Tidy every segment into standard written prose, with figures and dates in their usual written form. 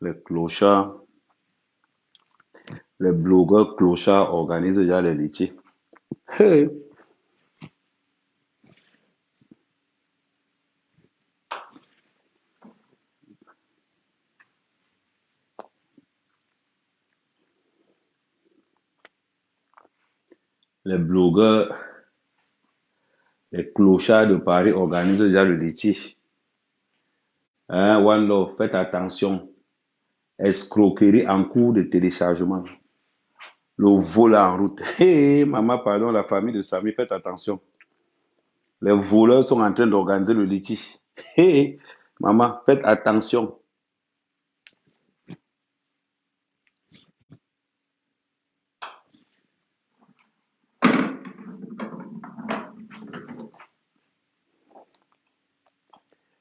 Les clochards, les blogueurs clochards organisent déjà les litiges. Hey. Les blogueurs, les clochards de Paris organisent déjà le litige. Hein, One Love, faites attention. Escroquerie en cours de téléchargement. Le vol en route. Hé, maman, pardon, la famille de Samy, faites attention. Les voleurs sont en train d'organiser le litige. Hé, maman, faites attention.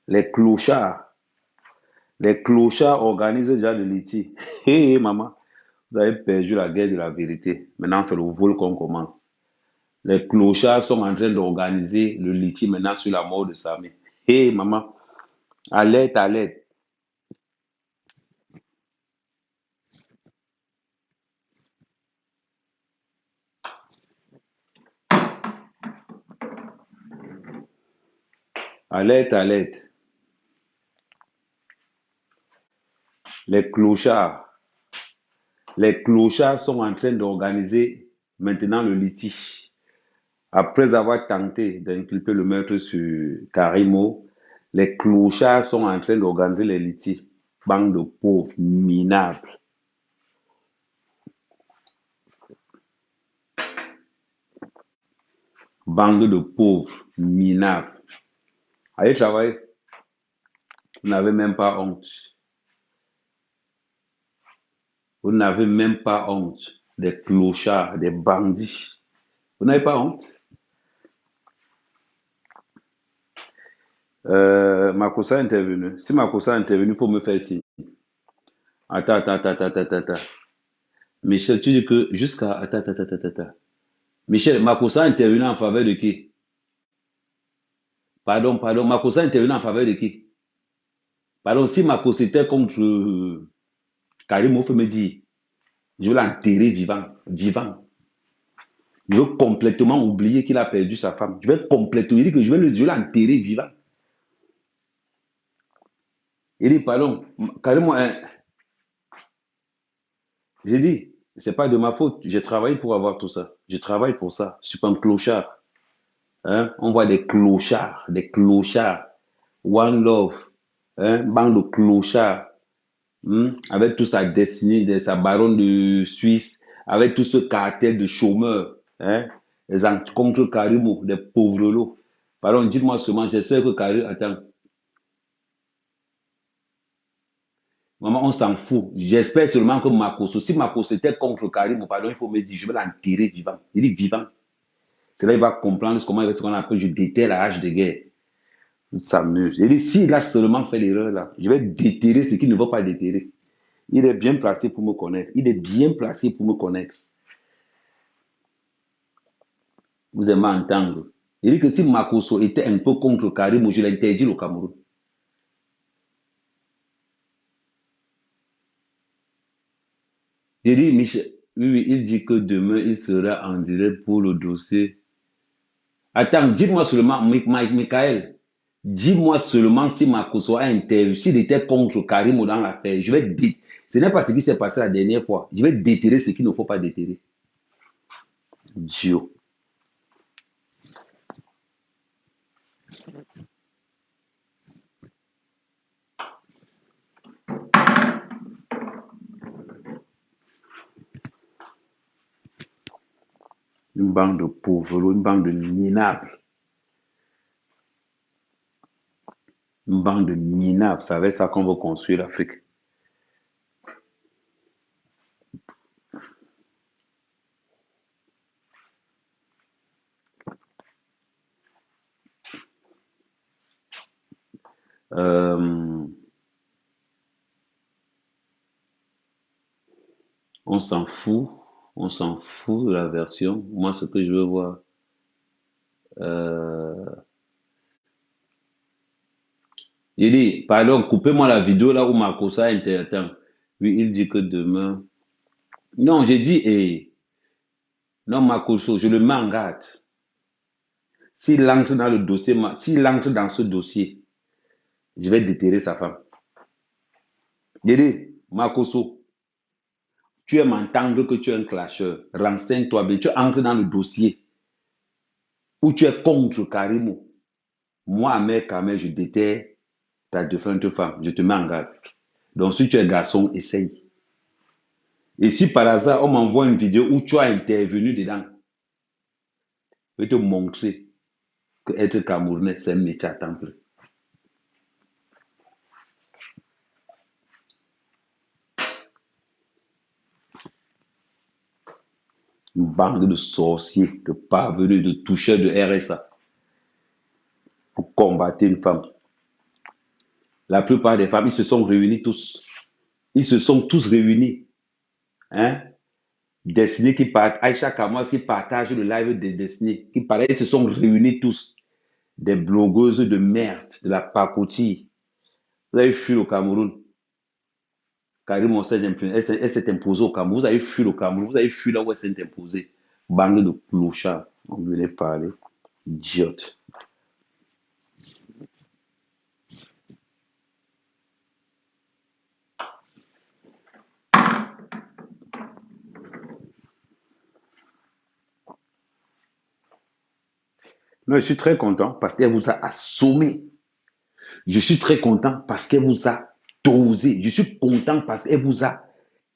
Les clochards, les clochards organisent déjà le litige. Hé, maman, vous avez perdu la guerre de la vérité. Maintenant, c'est le vol qu'on commence. Les clochards sont en train d'organiser le litige maintenant sur la mort de Samy. Hé, maman, alerte, alerte. Alerte, alerte. Les clochards, les clochards sont en train d'organiser maintenant le litige. Après avoir tenté d'inculper le meurtre sur Karimo, les clochards sont en train d'organiser les litiges. Bande de pauvres minables. Bande de pauvres minables. Allez travailler. Vous n'avez même pas honte. Vous n'avez même pas honte. Des clochards, des bandits. Vous n'avez pas honte. Makossa est intervenu. Si Makossa est intervenu, il faut me faire signe. Attends, attends, attends, attends, attends, attends. Michel, tu dis que jusqu'à... Attends, attends, attends, attends, attends. Michel, Makossa intervenu en faveur de qui? Pardon, pardon. Makossa intervenu en faveur de qui? Pardon, si Makossa était contre Karim Ouf me dit, je vais l'enterrer vivant, vivant. Je veux complètement oublier qu'il a perdu sa femme. Je vais complètement, il dit que je vais l'enterrer vivant. Il dit, pardon, Karim, j'ai dit, c'est pas de ma faute. J'ai travaillé pour avoir tout ça. Je travaille pour ça. Je suis pas un clochard. Hein? On voit des clochards, des clochards. One Love, hein? Bande de clochards. Avec toute sa destinée, sa baronne de Suisse, avec tout ce caractère de chômeur, hein, contre Karimo, des pauvres lots. Pardon, dites-moi seulement, j'espère que Karim, attends, maman, on s'en fout. J'espère seulement que Makosso, si Makosso était contre Karimo, pardon, il faut me dire, je vais l'enterrer vivant. Il dit vivant. C'est là il va comprendre comment il va se rendre après, je déterre la hache de guerre. Il s'amuse. Il dit, s'il a seulement fait l'erreur là, je vais déterrer ce qu'il ne va pas déterrer. Il est bien placé pour me connaître. Il est bien placé pour me connaître. Vous aimez entendre. Il dit que si Makosso était un peu contre Karim, je l'interdis au Cameroun. Il dit, Michel, oui, oui, il dit que demain, il sera en direct pour le dossier. Attends, dis-moi seulement, Michael, dis-moi seulement si Makosso a intervenu, s'il était contre Karim dans l'affaire. Ce n'est pas ce qui s'est passé la dernière fois. Je vais déterrer ce qu'il ne faut pas déterrer. Dieu. Une bande de pauvres, une bande de minables. Une bande de minables. C'est avec ça qu'on va construire l'Afrique. Euh, on s'en fout. On s'en fout de la version. Moi, ce que je veux voir. Euh, il dit, pardon, coupez-moi la vidéo là où Makossa intervient. Oui, il dit que demain. Non, j'ai dit, non, Makoso, je le mets en garde. S'il entre dans le dossier, s'il entre dans ce dossier, je vais déterrer sa femme. J'ai dit, Makoso, tu aimes entendre que tu es un clasheur. Renseigne-toi bien. Tu entres dans le dossier où tu es contre Karimo. Moi, Ahmed Kamel, je déterre ta défunte femme. Je te mets en garde. Donc, si tu es garçon, essaye. Et si par hasard, on m'envoie une vidéo où tu as intervenu dedans, je vais te montrer que être Camerounais, c'est un métier à temps plein. Une bande de sorciers, de parvenus, de toucheurs de RSA pour combattre une femme. La plupart des femmes, ils se sont réunis tous. Ils se sont tous réunis. Hein? Destiné qui part, Aïcha Kamas qui partage le live de Destiné, qui paraît, ils se sont réunis tous. Des blogueuses de merde, de la pacotille. Vous avez fui au Cameroun. Karim Hossein, elle s'est imposée au Cameroun. Vous avez fui le Cameroun. Vous avez fui là où elle s'est imposée. Bande de clochards. On venait parler. Idiote. Non, je suis très content parce qu'elle vous a assommé. Je suis très content parce qu'elle vous a dosé. Je suis content parce qu'elle vous a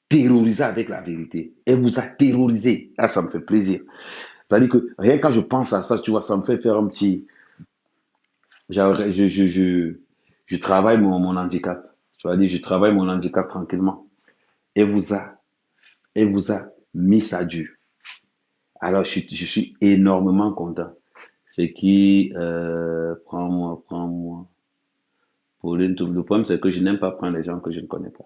terrorisé avec la vérité. Elle vous a terrorisé. Là, ça me fait plaisir. C'est-à-dire que rien quand je pense à ça, tu vois, ça me fait faire un petit. Je travaille mon handicap. Tu vas dire, je travaille mon handicap tranquillement. Elle vous a, elle vous a mis ça dur. Alors, je suis énormément content. C'est qui, prends-moi. Pauline, le problème, c'est que je n'aime pas prendre les gens que je ne connais pas.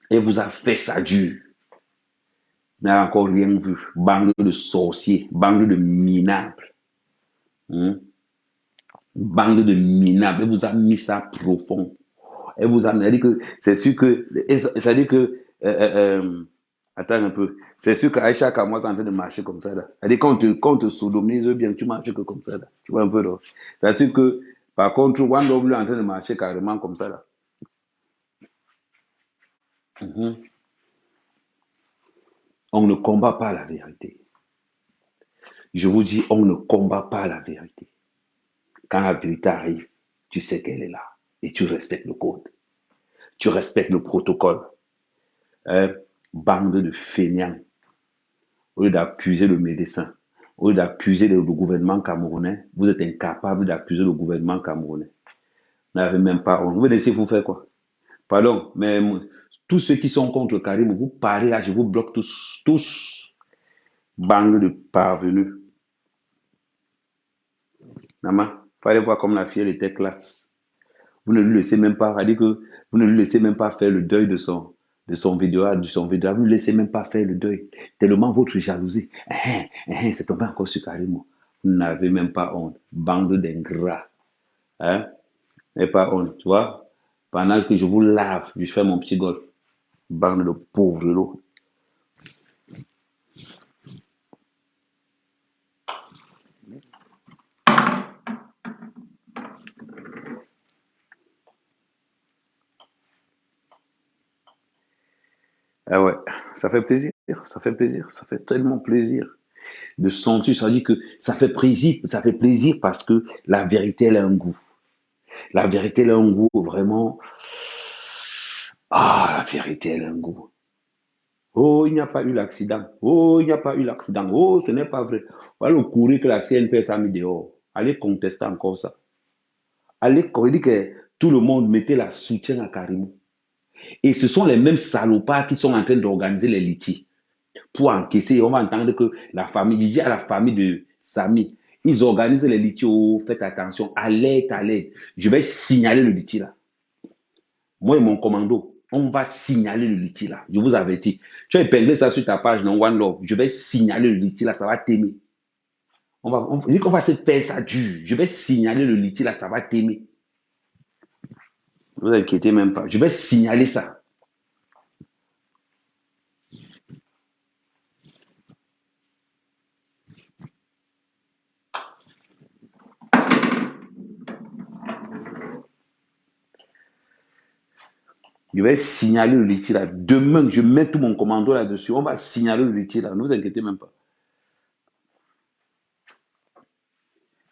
Elle vous a fait ça dur. N'a encore rien vu. Bande de sorciers, bande de minables. Hein? Bande de minables. Elle vous a mis ça profond. Elle vous a dit que c'est sûr que. Ça dit que. Attends un peu. C'est sûr qu'Aïcha Kamois est en train de marcher comme ça. Là. Elle dit quand on te sodomise bien, tu marches que comme ça. Là. Tu vois un peu là. C'est sûr que. Par contre, One Love est en train de marcher carrément comme ça. Là. Mhm. On ne combat pas la vérité. Je vous dis, on ne combat pas la vérité. Quand la vérité arrive, tu sais qu'elle est là. Et tu respectes le code. Tu respectes le protocole. Hein? Bande de feignants. Au lieu d'accuser le médecin, au lieu d'accuser le gouvernement camerounais, vous êtes incapable d'accuser le gouvernement camerounais. Vous n'avez même pas honte. Vous laissez vous faire quoi? Pardon, mais tous ceux qui sont contre Karim, vous parlez là, je vous bloque tous. Tous. Bande de parvenus. Maman, fallait voir comme la fille elle était classe. Vous ne lui laissez même pas, elle dit que vous ne lui laissez même pas faire le deuil de son vidéo, vous ne lui laissez même pas faire le deuil. Tellement votre jalousie. C'est tombé encore sur Karim. Vous n'avez même pas honte. Bande d'ingrats. Hein? Et pas honte, tu vois? Pendant que je vous lave, je fais mon petit golf. Bande de pauvres lots. Ah ouais, ça fait plaisir, ça fait plaisir, ça fait tellement plaisir de sentir, ça dit que ça fait plaisir parce que la vérité, elle a un goût. La vérité, elle a un goût vraiment. Ah, la vérité, elle a un goût. Oh, il n'y a pas eu l'accident. Oh, il n'y a pas eu l'accident. Oh, ce n'est pas vrai. Voilà le courrier que la CNPS a mis dehors. Allez contester encore ça. Allez, on dit que tout le monde mettait la soutien à Karimou. Et ce sont les mêmes salopards qui sont en train d'organiser les litiges pour encaisser. On va entendre que la famille, je dis à la famille de Samy, ils organisent les litiges. Oh, faites attention, alerte, alerte. Je vais signaler le litige là. Moi et mon commando, on va signaler le litige là. Je vous avertis. Tu as épinglé ça sur ta page dans One Love. Je vais signaler le litige là, ça va t'aimer. On dit qu'on va se faire ça dur. Je vais signaler le litige là, ça va t'aimer. Ne vous inquiétez même pas. Je vais signaler ça. Je vais signaler le litige là. Demain, je mets tout mon commando là-dessus. On va signaler le litige là. Ne vous inquiétez même pas.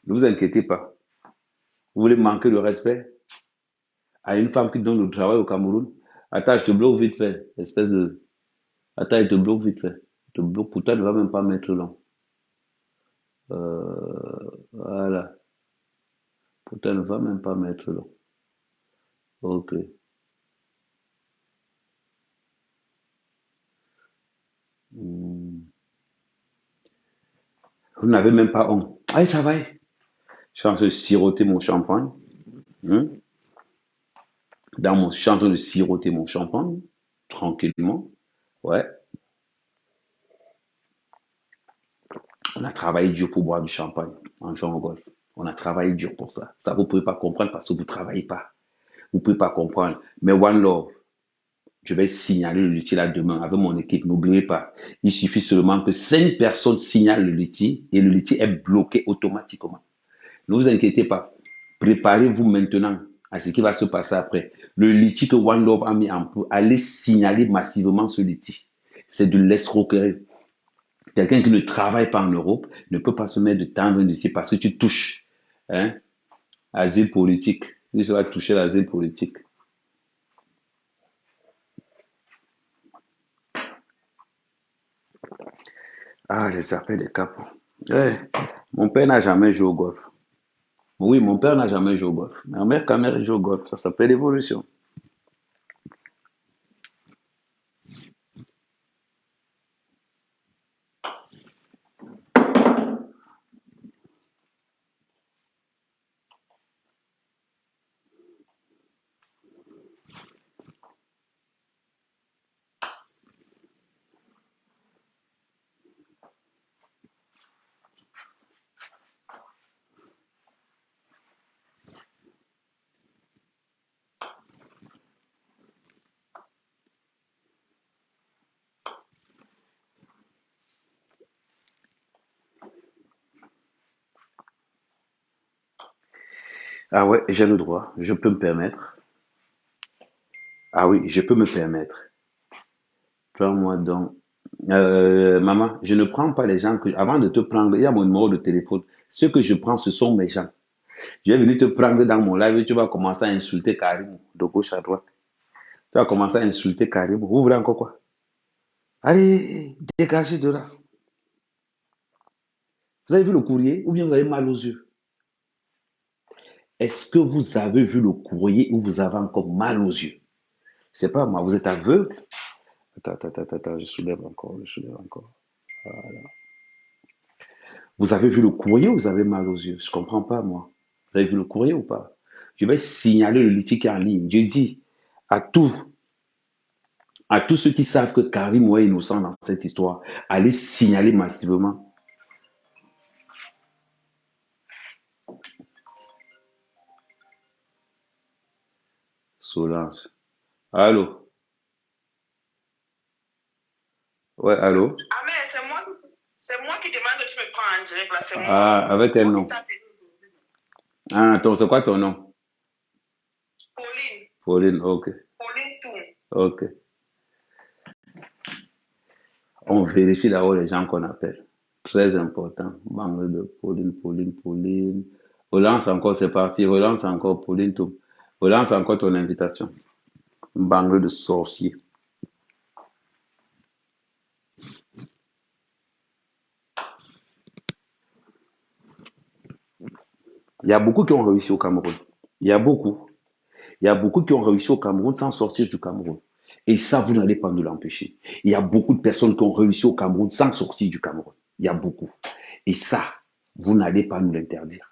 Ne vous inquiétez pas. Vous voulez manquer de respect à une femme qui donne le travail au Cameroun? Attends, je te bloque vite fait. Espèce de. Attends, je te bloque vite fait. Je te bloque. Pourtant, ne va même pas mettre long. Voilà. Pourtant, ne va même pas mettre long. Ok. Hmm. Vous n'avez même pas honte. Allez, ça va. Je suis en train de siroter mon champagne. Hmm. Je suis en train de siroter mon champagne. Tranquillement. Ouais. On a travaillé dur pour boire du champagne en jouant au golf. On a travaillé dur pour ça. Ça, vous ne pouvez pas comprendre parce que vous ne travaillez pas. Vous ne pouvez pas comprendre. Mais One Love, je vais signaler le litige là demain avec mon équipe. N'oubliez pas. Il suffit seulement que 5 personnes signalent le litige et le litige est bloqué automatiquement. Ne vous inquiétez pas. Préparez-vous maintenant à ce qui va se passer après. Le litige que One Love a mis en place, allez signaler massivement ce litige. C'est de l'escroquerie. Quelqu'un qui ne travaille pas en Europe ne peut pas se mettre de tendre ici parce que tu touches, hein, asile politique. Il va toucher l'asile politique. Ah, les appels des capos. Eh, mon père n'a jamais joué au golf. Oui, mon père n'a jamais joué au golf. Ma mère, quand même, joue au golf. Ça s'appelle l'évolution. Ah ouais, j'ai le droit. Je peux me permettre. Ah oui, je peux me permettre. Prends-moi donc. Maman, je ne prends pas les gens que. Avant de te prendre, il y a mon numéro de téléphone. Ce que je prends, ce sont mes gens. Je vais venir te prendre dans mon live et tu vas commencer à insulter Karim de gauche à droite. Tu vas commencer à insulter Karim. Vous voulez encore quoi? Allez, dégagez de là. Vous avez vu le courrier ou bien vous avez mal aux yeux? Est-ce que vous avez vu le courrier ou vous avez encore mal aux yeux? C'est pas moi, vous êtes aveugle. Attends, je soulève encore, je soulève encore. Vous avez vu le courrier ou vous avez mal aux yeux? Je comprends pas, moi. Vous avez vu le courrier ou pas? Je vais signaler le litige en ligne. Je dis à tous, à tous ceux qui savent que Karim est innocent dans cette histoire, allez signaler massivement. Solange. Allô? Ouais, allô? Ah, mais c'est moi qui demande que tu me prends en direct, là, c'est moi. Ah, avec quel Moi qui nom? t'appelle aujourd'hui. Ah, attends, c'est quoi ton nom? Pauline, Pauline, ok. Pauline Toum. Ok. On vérifie d'abord les gens qu'on appelle. Très important. Banque de Pauline. Relance encore, c'est parti. Relance encore, Pauline, tout. Relance encore ton invitation. Banque de sorciers. Il y a beaucoup qui ont réussi au Cameroun. Il y a beaucoup. Il y a beaucoup qui ont réussi au Cameroun sans sortir du Cameroun. Et ça, vous n'allez pas nous l'empêcher. Il y a beaucoup de personnes qui ont réussi au Cameroun sans sortir du Cameroun. Il y a beaucoup. Et ça, vous n'allez pas nous l'interdire.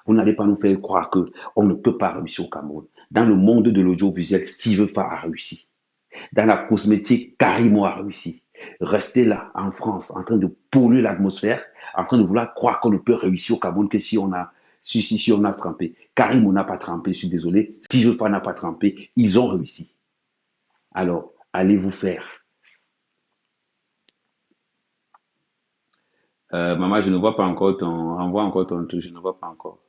Vous n'allez pas nous faire croire que on ne peut pas réussir au Cameroun. Dans le monde de l'audiovisuel, Steve Fa a réussi. Dans la cosmétique, Karimo a réussi. Rester là, en France, en train de polluer l'atmosphère, en train de vouloir croire qu'on ne peut réussir au Cameroun que si on a Si on a trempé. Karim, on n'a pas trempé, je suis désolé. Si Jofa n'a pas trempé, ils ont réussi. Alors, allez vous faire. Maman, je ne vois pas encore envoie encore ton truc, je ne vois pas encore.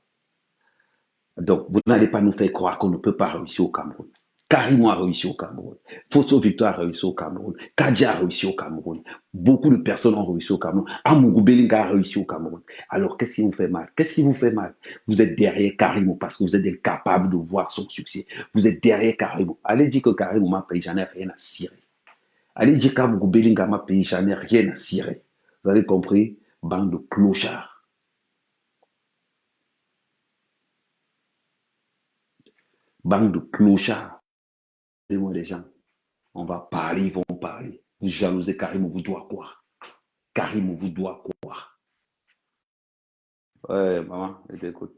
Donc, vous n'allez pas nous faire croire qu'on ne peut pas réussir au Cameroun. Karim a réussi au Cameroun. Fosso Victor a réussi au Cameroun. Kadia a réussi au Cameroun. Beaucoup de personnes ont réussi au Cameroun. Amougou Belinga a réussi au Cameroun. Alors, qu'est-ce qui vous fait mal? Qu'est-ce qui vous fait mal? Vous êtes derrière Karim parce que vous êtes incapable de voir son succès. Vous êtes derrière Karim. Allez dire que Karim m'a payé, j'en ai rien à cirer. Allez dire qu'Amougou Belinga m'a payé, j'en ai rien à cirer. Vous avez compris? Bande de clochards. Bande de clochards. Dis-moi les gens. On va parler, ils vont parler. Vous jalousez Karim, on vous doit quoi? Karim, on vous doit quoi? Ouais, maman, je t'écoute.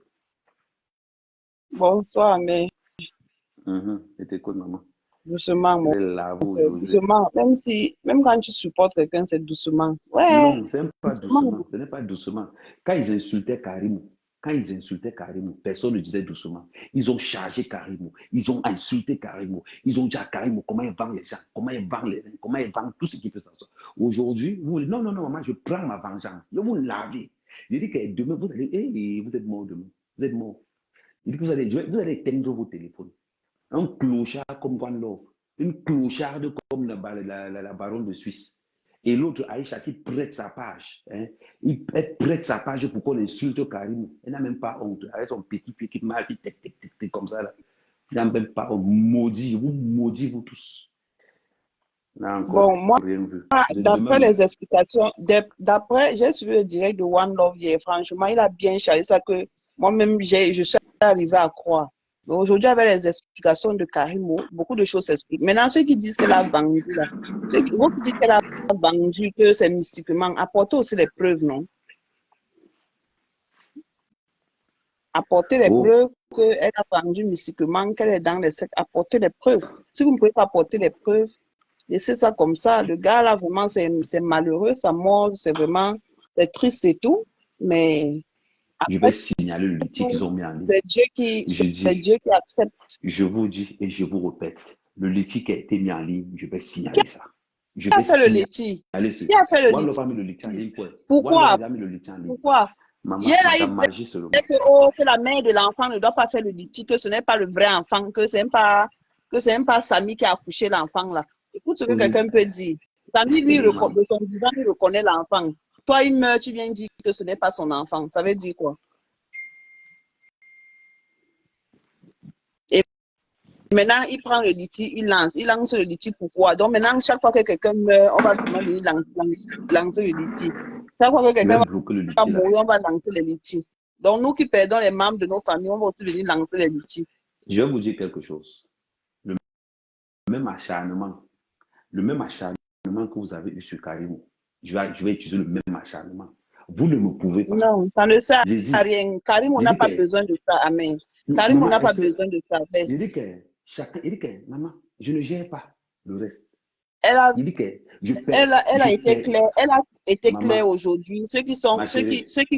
Bonsoir, mais Je t'écoute, maman. doucement, Elle est là, vous aujourd'hui. doucement. Même quand tu supportes quelqu'un, c'est doucement. Ouais, Non, ce n'est pas doucement. doucement. Ce n'est pas doucement. Quand ils insultaient Karim, personne ne disait doucement. Ils ont chargé Karim. Ils ont insulté Karim. Ils ont dit à Karim comment il vend les gens, comment il vend les gens, comment il vend tout ce qui peut s'asseoir. Aujourd'hui, vous, non, maman, je prends ma vengeance. Je vous lavez. Je dis que demain, vous allez, vous êtes mort demain. Vous êtes mort. Je dis que vous allez éteindre vos téléphones. Un clochard comme Van Love, une clocharde comme la baronne de Suisse. Et l'autre, Aïcha, qui prête sa page. Hein. Elle prête sa page pour qu'on insulte Karim. Elle n'a même pas honte. Avec son petit pied qui marche, comme ça. Là. Il n'a même pas honte. Maudit, vous tous. Là encore, Bon, moi, rien vu. d'après les explications, d'après, j'ai suivi le direct de One Love hier. Franchement, il a bien chargé ça que moi-même, je suis arrivé à croire. Mais aujourd'hui, avec les explications de Karimo, beaucoup de choses s'expliquent. Maintenant, ceux qui disent qu'elle a vendu, là, vous qui dites qu'elle a vendu, que c'est mystiquement, apportez aussi les preuves, non? Apporter les preuves qu'elle a vendu mystiquement, qu'elle est dans les sectes. Apporter les preuves. Si vous ne pouvez pas apporter les preuves, laissez ça comme ça. Le gars, là, vraiment, c'est malheureux. Sa mort, c'est vraiment, c'est triste et tout. Mais je vais signaler le litige qu'ils ont mis en ligne. C'est Dieu qui accepte. Je vous dis et je vous répète, le litige qui a été mis en ligne, je vais signaler ça. Qui a fait le litige? Qui a fait le litige? Pourquoi? Pourquoi? Hier, il disait que la mère de l'enfant ne doit pas faire le litige, que ce n'est pas le vrai enfant, que ce n'est pas Samy qui a accouché l'enfant là. Écoute ce que quelqu'un peut dire. Samy, lui, de son vivant, il reconnaît l'enfant. Toi, il meurt, tu viens dire que ce n'est pas son enfant. Ça veut dire quoi? Et maintenant, il prend le litige, il lance le litige. Pourquoi? Donc maintenant, chaque fois que quelqu'un meurt, on va demander de lancer le litige. Chaque fois que quelqu'un va mourir, on va lancer le litige. Donc nous qui perdons les membres de nos familles, on va aussi venir lancer les litiges. Je vais vous dire quelque chose. Le même acharnement que vous avez eu sur Karim, je vais utiliser le même acharnement. Vous ne me pouvez pas. Non, ça ne sert à rien. Karim, on n'a pas besoin de ça. Amen. Karim, on n'a pas besoin de ça. Il dit que, maman, je ne gère pas le reste. Elle a été claire. Elle a été claire aujourd'hui. Ceux qui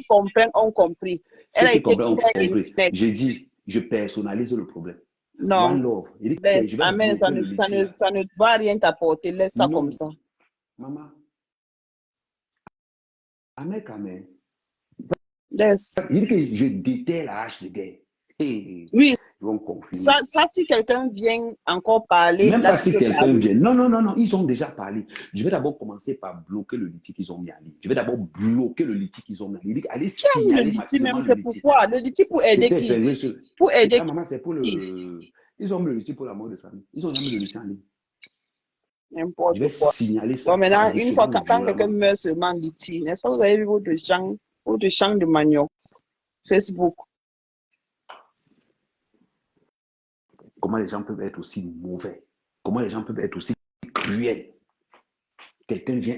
comprennent ont compris. Elle a été claire. J'ai dit, je personnalise le problème. Non. Amen. Ça ne va rien t'apporter. Laisse ça comme ça. Maman. Amen. Yes. Il dit que je déterre la hache de guerre. Oui. Ça, si quelqu'un vient encore parler. Même pas si quelqu'un vient. Non, ils ont déjà parlé. Je vais d'abord commencer par bloquer le litige qu'ils ont mis en ligne. Je vais d'abord bloquer le litige qu'ils ont mis en ligne. Allez signaler maximum le litige. Pourquoi? Le litige pour aider qui? Pour aider qui? Maman, c'est pour le... Ils ont mis le litige pour la mort de Samy. Ils ont mis le litige en ligne. N'importe quoi. Je vais signaler ça. Bon, maintenant, une fois quand quelqu'un meurt seulement litige, n'est-ce pas? Vous avez vu votre champ de manioc. Facebook. Comment les gens peuvent être aussi mauvais? Comment les gens peuvent être aussi cruels? Quelqu'un vient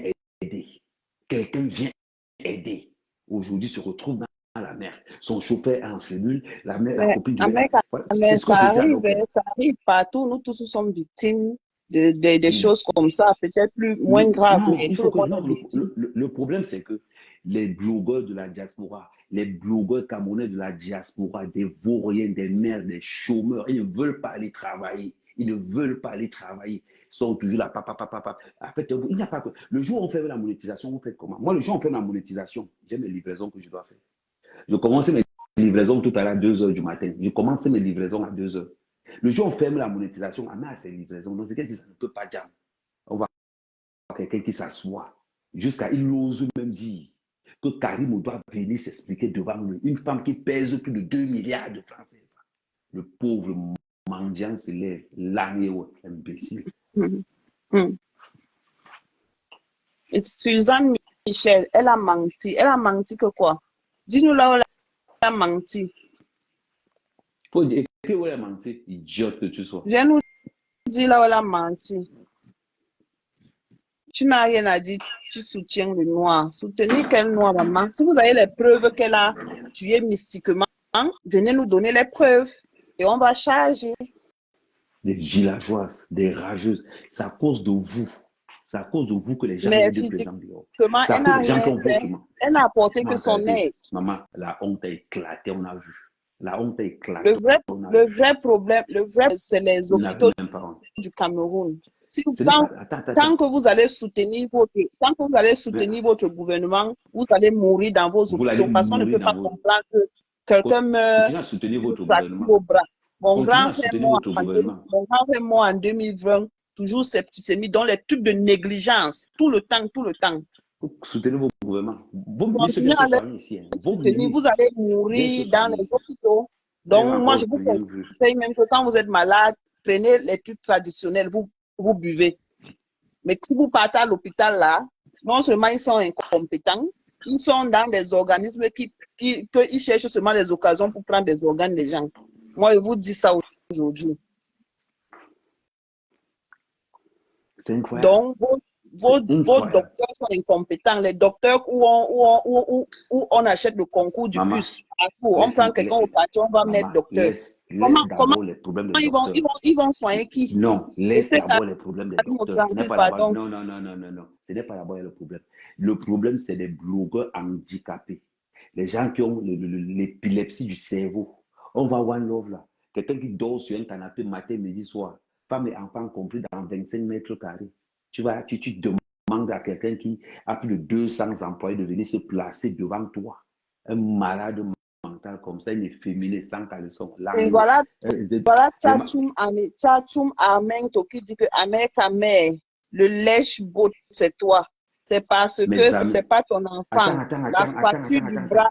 aider. Aujourd'hui, se retrouve dans la mer. Son chauffeur est en cellule. La copine mais ça arrive partout. Nous tous sommes victimes. des choses comme ça, peut-être moins graves. Non, Mais il tout faut le que, monde non, est victime. le problème, c'est que les blogueurs de la diaspora, les blogueurs camerounais de la diaspora, des vauriens, des mères, des chômeurs, ils ne veulent pas aller travailler. Ils ne veulent pas aller travailler. Ils sont toujours là, papa, papa, papa. En fait, il n'y a pas que. Le jour où on fait la monétisation, on fait comment? Moi, le jour où on fait la monétisation, j'ai mes livraisons que je dois faire. Je commence mes livraisons tout à l'heure à 2 h du matin. Je commence mes livraisons à 2 h. Le jour où on ferme la monétisation, on a ses livraisons. Donc, c'est que ça ne peut pas jam. On va quelqu'un qui s'assoit jusqu'à il ose même dire que Karim doit venir s'expliquer devant lui. Une femme qui pèse plus de 2 milliards de francs CFA. Le pauvre mendiant se lève, l'année imbécile. Suzanne Michel, elle a menti. Elle a menti que quoi? Dis-nous là où elle a menti. Faut dire où elle a menti, idiote que tu sois. Viens nous dire là où elle a menti. Tu n'as rien à dire, tu soutiens le noir. Soutenir quel noir, maman? Si vous avez les preuves qu'elle a tué mystiquement, venez nous donner les preuves et on va charger. Des villageoises, des rageuses, c'est à cause de vous. C'est à cause de vous que les gens mettent des présents dehors. Elle n'a rien fait. Elle n'a apporté que son aide. Maman, la honte a éclaté, on a vu. La honte a éclaté. Le vrai problème, c'est les hôpitaux du Cameroun. Tant que vous allez soutenir votre gouvernement, vous allez mourir dans vos hôpitaux. Parce qu'on ne peut pas comprendre que quelqu'un meurt au bras. Mon grand frère mort en 2020, toujours septicémie, dans les trucs de négligence, tout le temps. Soutenez vos gouvernements. Vous allez mourir dans les hôpitaux. Donc, moi, je vous conseille même que quand vous êtes malade, prenez les trucs traditionnels, vous buvez. Mais si vous partez à l'hôpital là, non seulement ils sont incompétents, ils sont dans des organismes qui cherchent seulement des occasions pour prendre des organes des gens. Moi, je vous dis ça aujourd'hui. Donc, vos docteurs sont incompétents. Les docteurs où on achète le concours du bus. On prend quelqu'un au parti, on va mettre docteur. Comment ils vont soigner qui? Non, laisse d'abord les problèmes des docteurs. Ce n'est pas d'abord. Non. Ce n'est pas d'abord le problème. Le problème, c'est les blogueurs handicapés. Les gens qui ont l'épilepsie du cerveau. On va One Love là. Quelqu'un qui dort sur un canapé matin, midi, soir. Femme et enfants compris dans 25 mètres carrés. Tu demandes à quelqu'un qui a plus de 200 employés de venir se placer devant toi. Un malade mental comme ça, il est féminin sans caleçon. Et voilà Tchatchoum Armeng qui dit que Amer, le lèche-botte, c'est toi. C'est parce que ce n'est pas ton enfant. La facture du bras,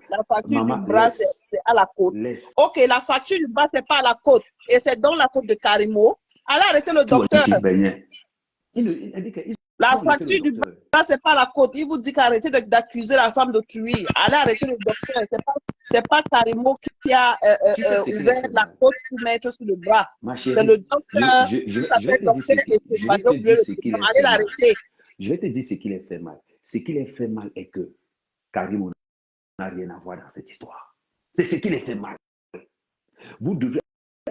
c'est à la côte. Ok, la facture du bras, c'est pas à la côte. Et c'est dans la côte de Karimo. Allez arrêter le docteur. La facture du bras, c'est pas la côte. Il vous dit qu'arrêtez d'accuser la femme de tuer. Allez arrêter le docteur. C'est pas Karimo qui a ouvert la côte pour mettre sur le bras. C'est le docteur qui s'appelle docteur et c'est pas docteur. Allez l'arrêter. Je vais te dire ce qui les fait mal. Ce qui les fait mal est que Karim n'a rien à voir dans cette histoire. C'est ce qui les fait mal. Vous devez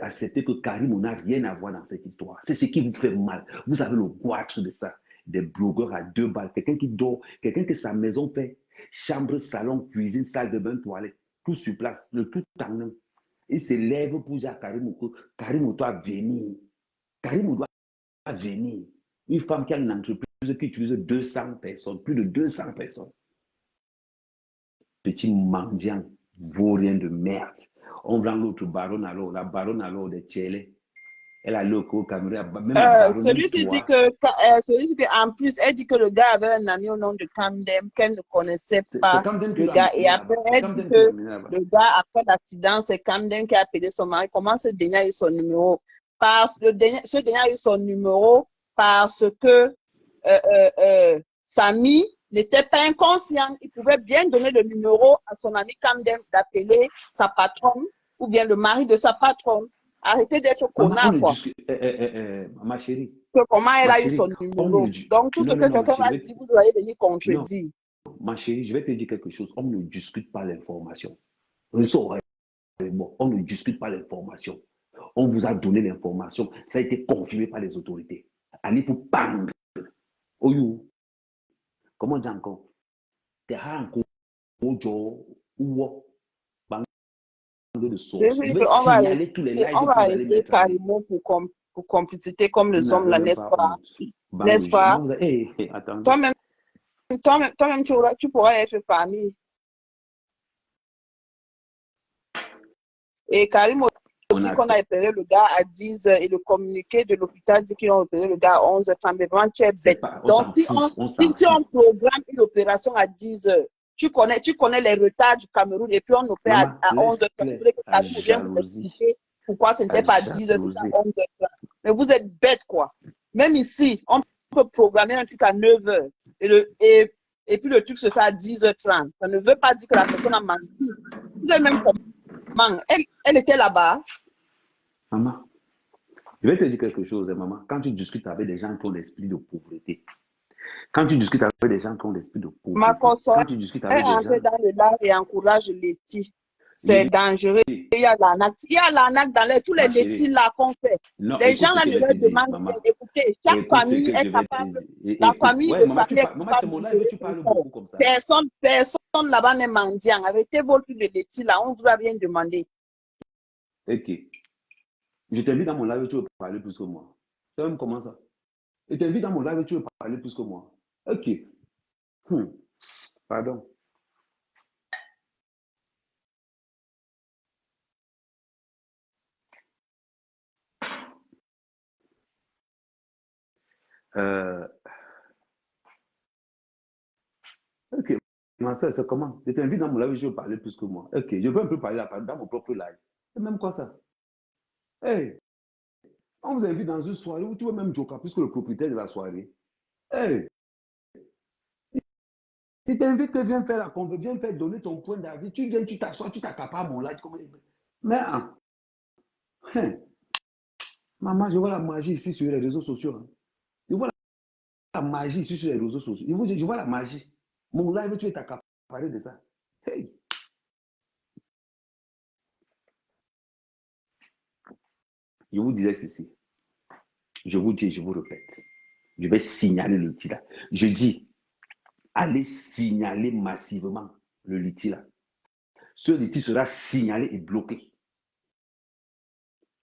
accepter que Karim n'a rien à voir dans cette histoire. C'est ce qui vous fait mal. Vous avez le goitre de ça. Des blogueurs à 2 balles. Quelqu'un qui dort, quelqu'un que sa maison fait chambre, salon, cuisine, salle de bain, toilette. Tout sur place, le tout en un. Il se lève pour dire à Karim que Karim doit venir. Karim doit venir. Une femme qui a une entreprise qui utilise 200 personnes, plus de 200 personnes. Petit mendiant, vaurien de merde. On prend l'autre baronne alors, la baronne alors de Tchélé. Elle a le Cameroun. Celui-ci dit que, en plus, elle dit que le gars avait un ami au nom de Camden, qu'elle ne connaissait pas le gars. Et après, elle dit que le gars, après l'accident, c'est Camden qui a appelé son mari. Comment ce dernier a eu son numéro? Ce dernier a eu son numéro parce que Samy n'était pas inconscient. Il pouvait bien donner le numéro à son ami Camden d'appeler sa patronne ou bien le mari de sa patronne. Arrêtez d'être connard, quoi. Ma chérie. Comment elle a eu son numéro? Donc, tout ce que quelqu'un va dire, vous allez venir contredire. Ma chérie, je vais te dire quelque chose. On ne discute pas l'information. On ne discute pas l'information. On vous a donné l'information. Ça a été confirmé par les autorités. Allez pour bang. Oyo. Comment dire encore? T'es encore au ou de source. Je vais signaler tous les lives on que va vous allez arrêter mettre en ligne. carrément pour complicité comme les hommes là, n'est-ce pas? N'est-ce pas? Toi-même, tu pourras être parmi. Et Karim dit qu'on a opéré le gars à 10 h et le communiqué de l'hôpital dit qu'ils ont opéré le gars à 11 h. Mais vraiment, tu es bête. Donc, si on programme une opération à 10 h, tu connais les retards du Cameroun et puis on opère à 11 h. Vous voulez que Karim vienne vous expliquer pourquoi ce n'était pas à 10 h, c'était à 11 h. Mais vous êtes bête, quoi. Même ici, on peut programmer un truc à 9 h. Et puis le truc se fait à 10h30. Ça ne veut pas dire que la personne a menti. Vous êtes même comment? Elle était là-bas. Maman, je vais te dire quelque chose, maman. Quand tu discutes avec des gens qui ont l'esprit de pauvreté, quand tu discutes avec des gens qui ont l'esprit de pauvreté, ma consoeur quand tu discutes avec des gens... dans le live et encourage Letty. C'est dangereux. Il y a l'arnaque. Il y a l'arnaque dans tous les Letty là qu'on fait. Non, les gens là ne leur demandent d'écouter. Chaque famille est capable. La famille de famille est capable. C'est mon live, tu parles beaucoup comme ça. Personne là-bas n'est mendiant. Arrêtez vos trucs de Letty là. On ne vous a rien demandé. Ok. Je t'invite dans mon live et tu veux parler plus que moi. C'est même comment ça? Je t'invite dans mon live et tu veux parler plus que moi. Ok. Pardon. Ok. Ma soeur, c'est comment? Je t'invite dans mon live et tu veux parler plus que moi. Ok. Je veux un peu parler dans mon propre live. C'est même quoi ça? Hey. On vous invite dans une soirée où tu veux même joker plus que le propriétaire de la soirée. Hey. Il t'invite, viens faire la conversation, viens faire donner ton point d'avis. Tu viens, tu t'assois, tu t'accapares mon live. Mais, maman, je vois la magie ici sur les réseaux sociaux. Hein. Je vois la magie ici sur les réseaux sociaux. Je vois la magie. Mon live, tu es accaparé de ça. Hey. Je vous disais ceci. Je vous dis, je vous répète. Je vais signaler le litige là. Je dis, allez signaler massivement le litige là. Ce litige sera signalé et bloqué.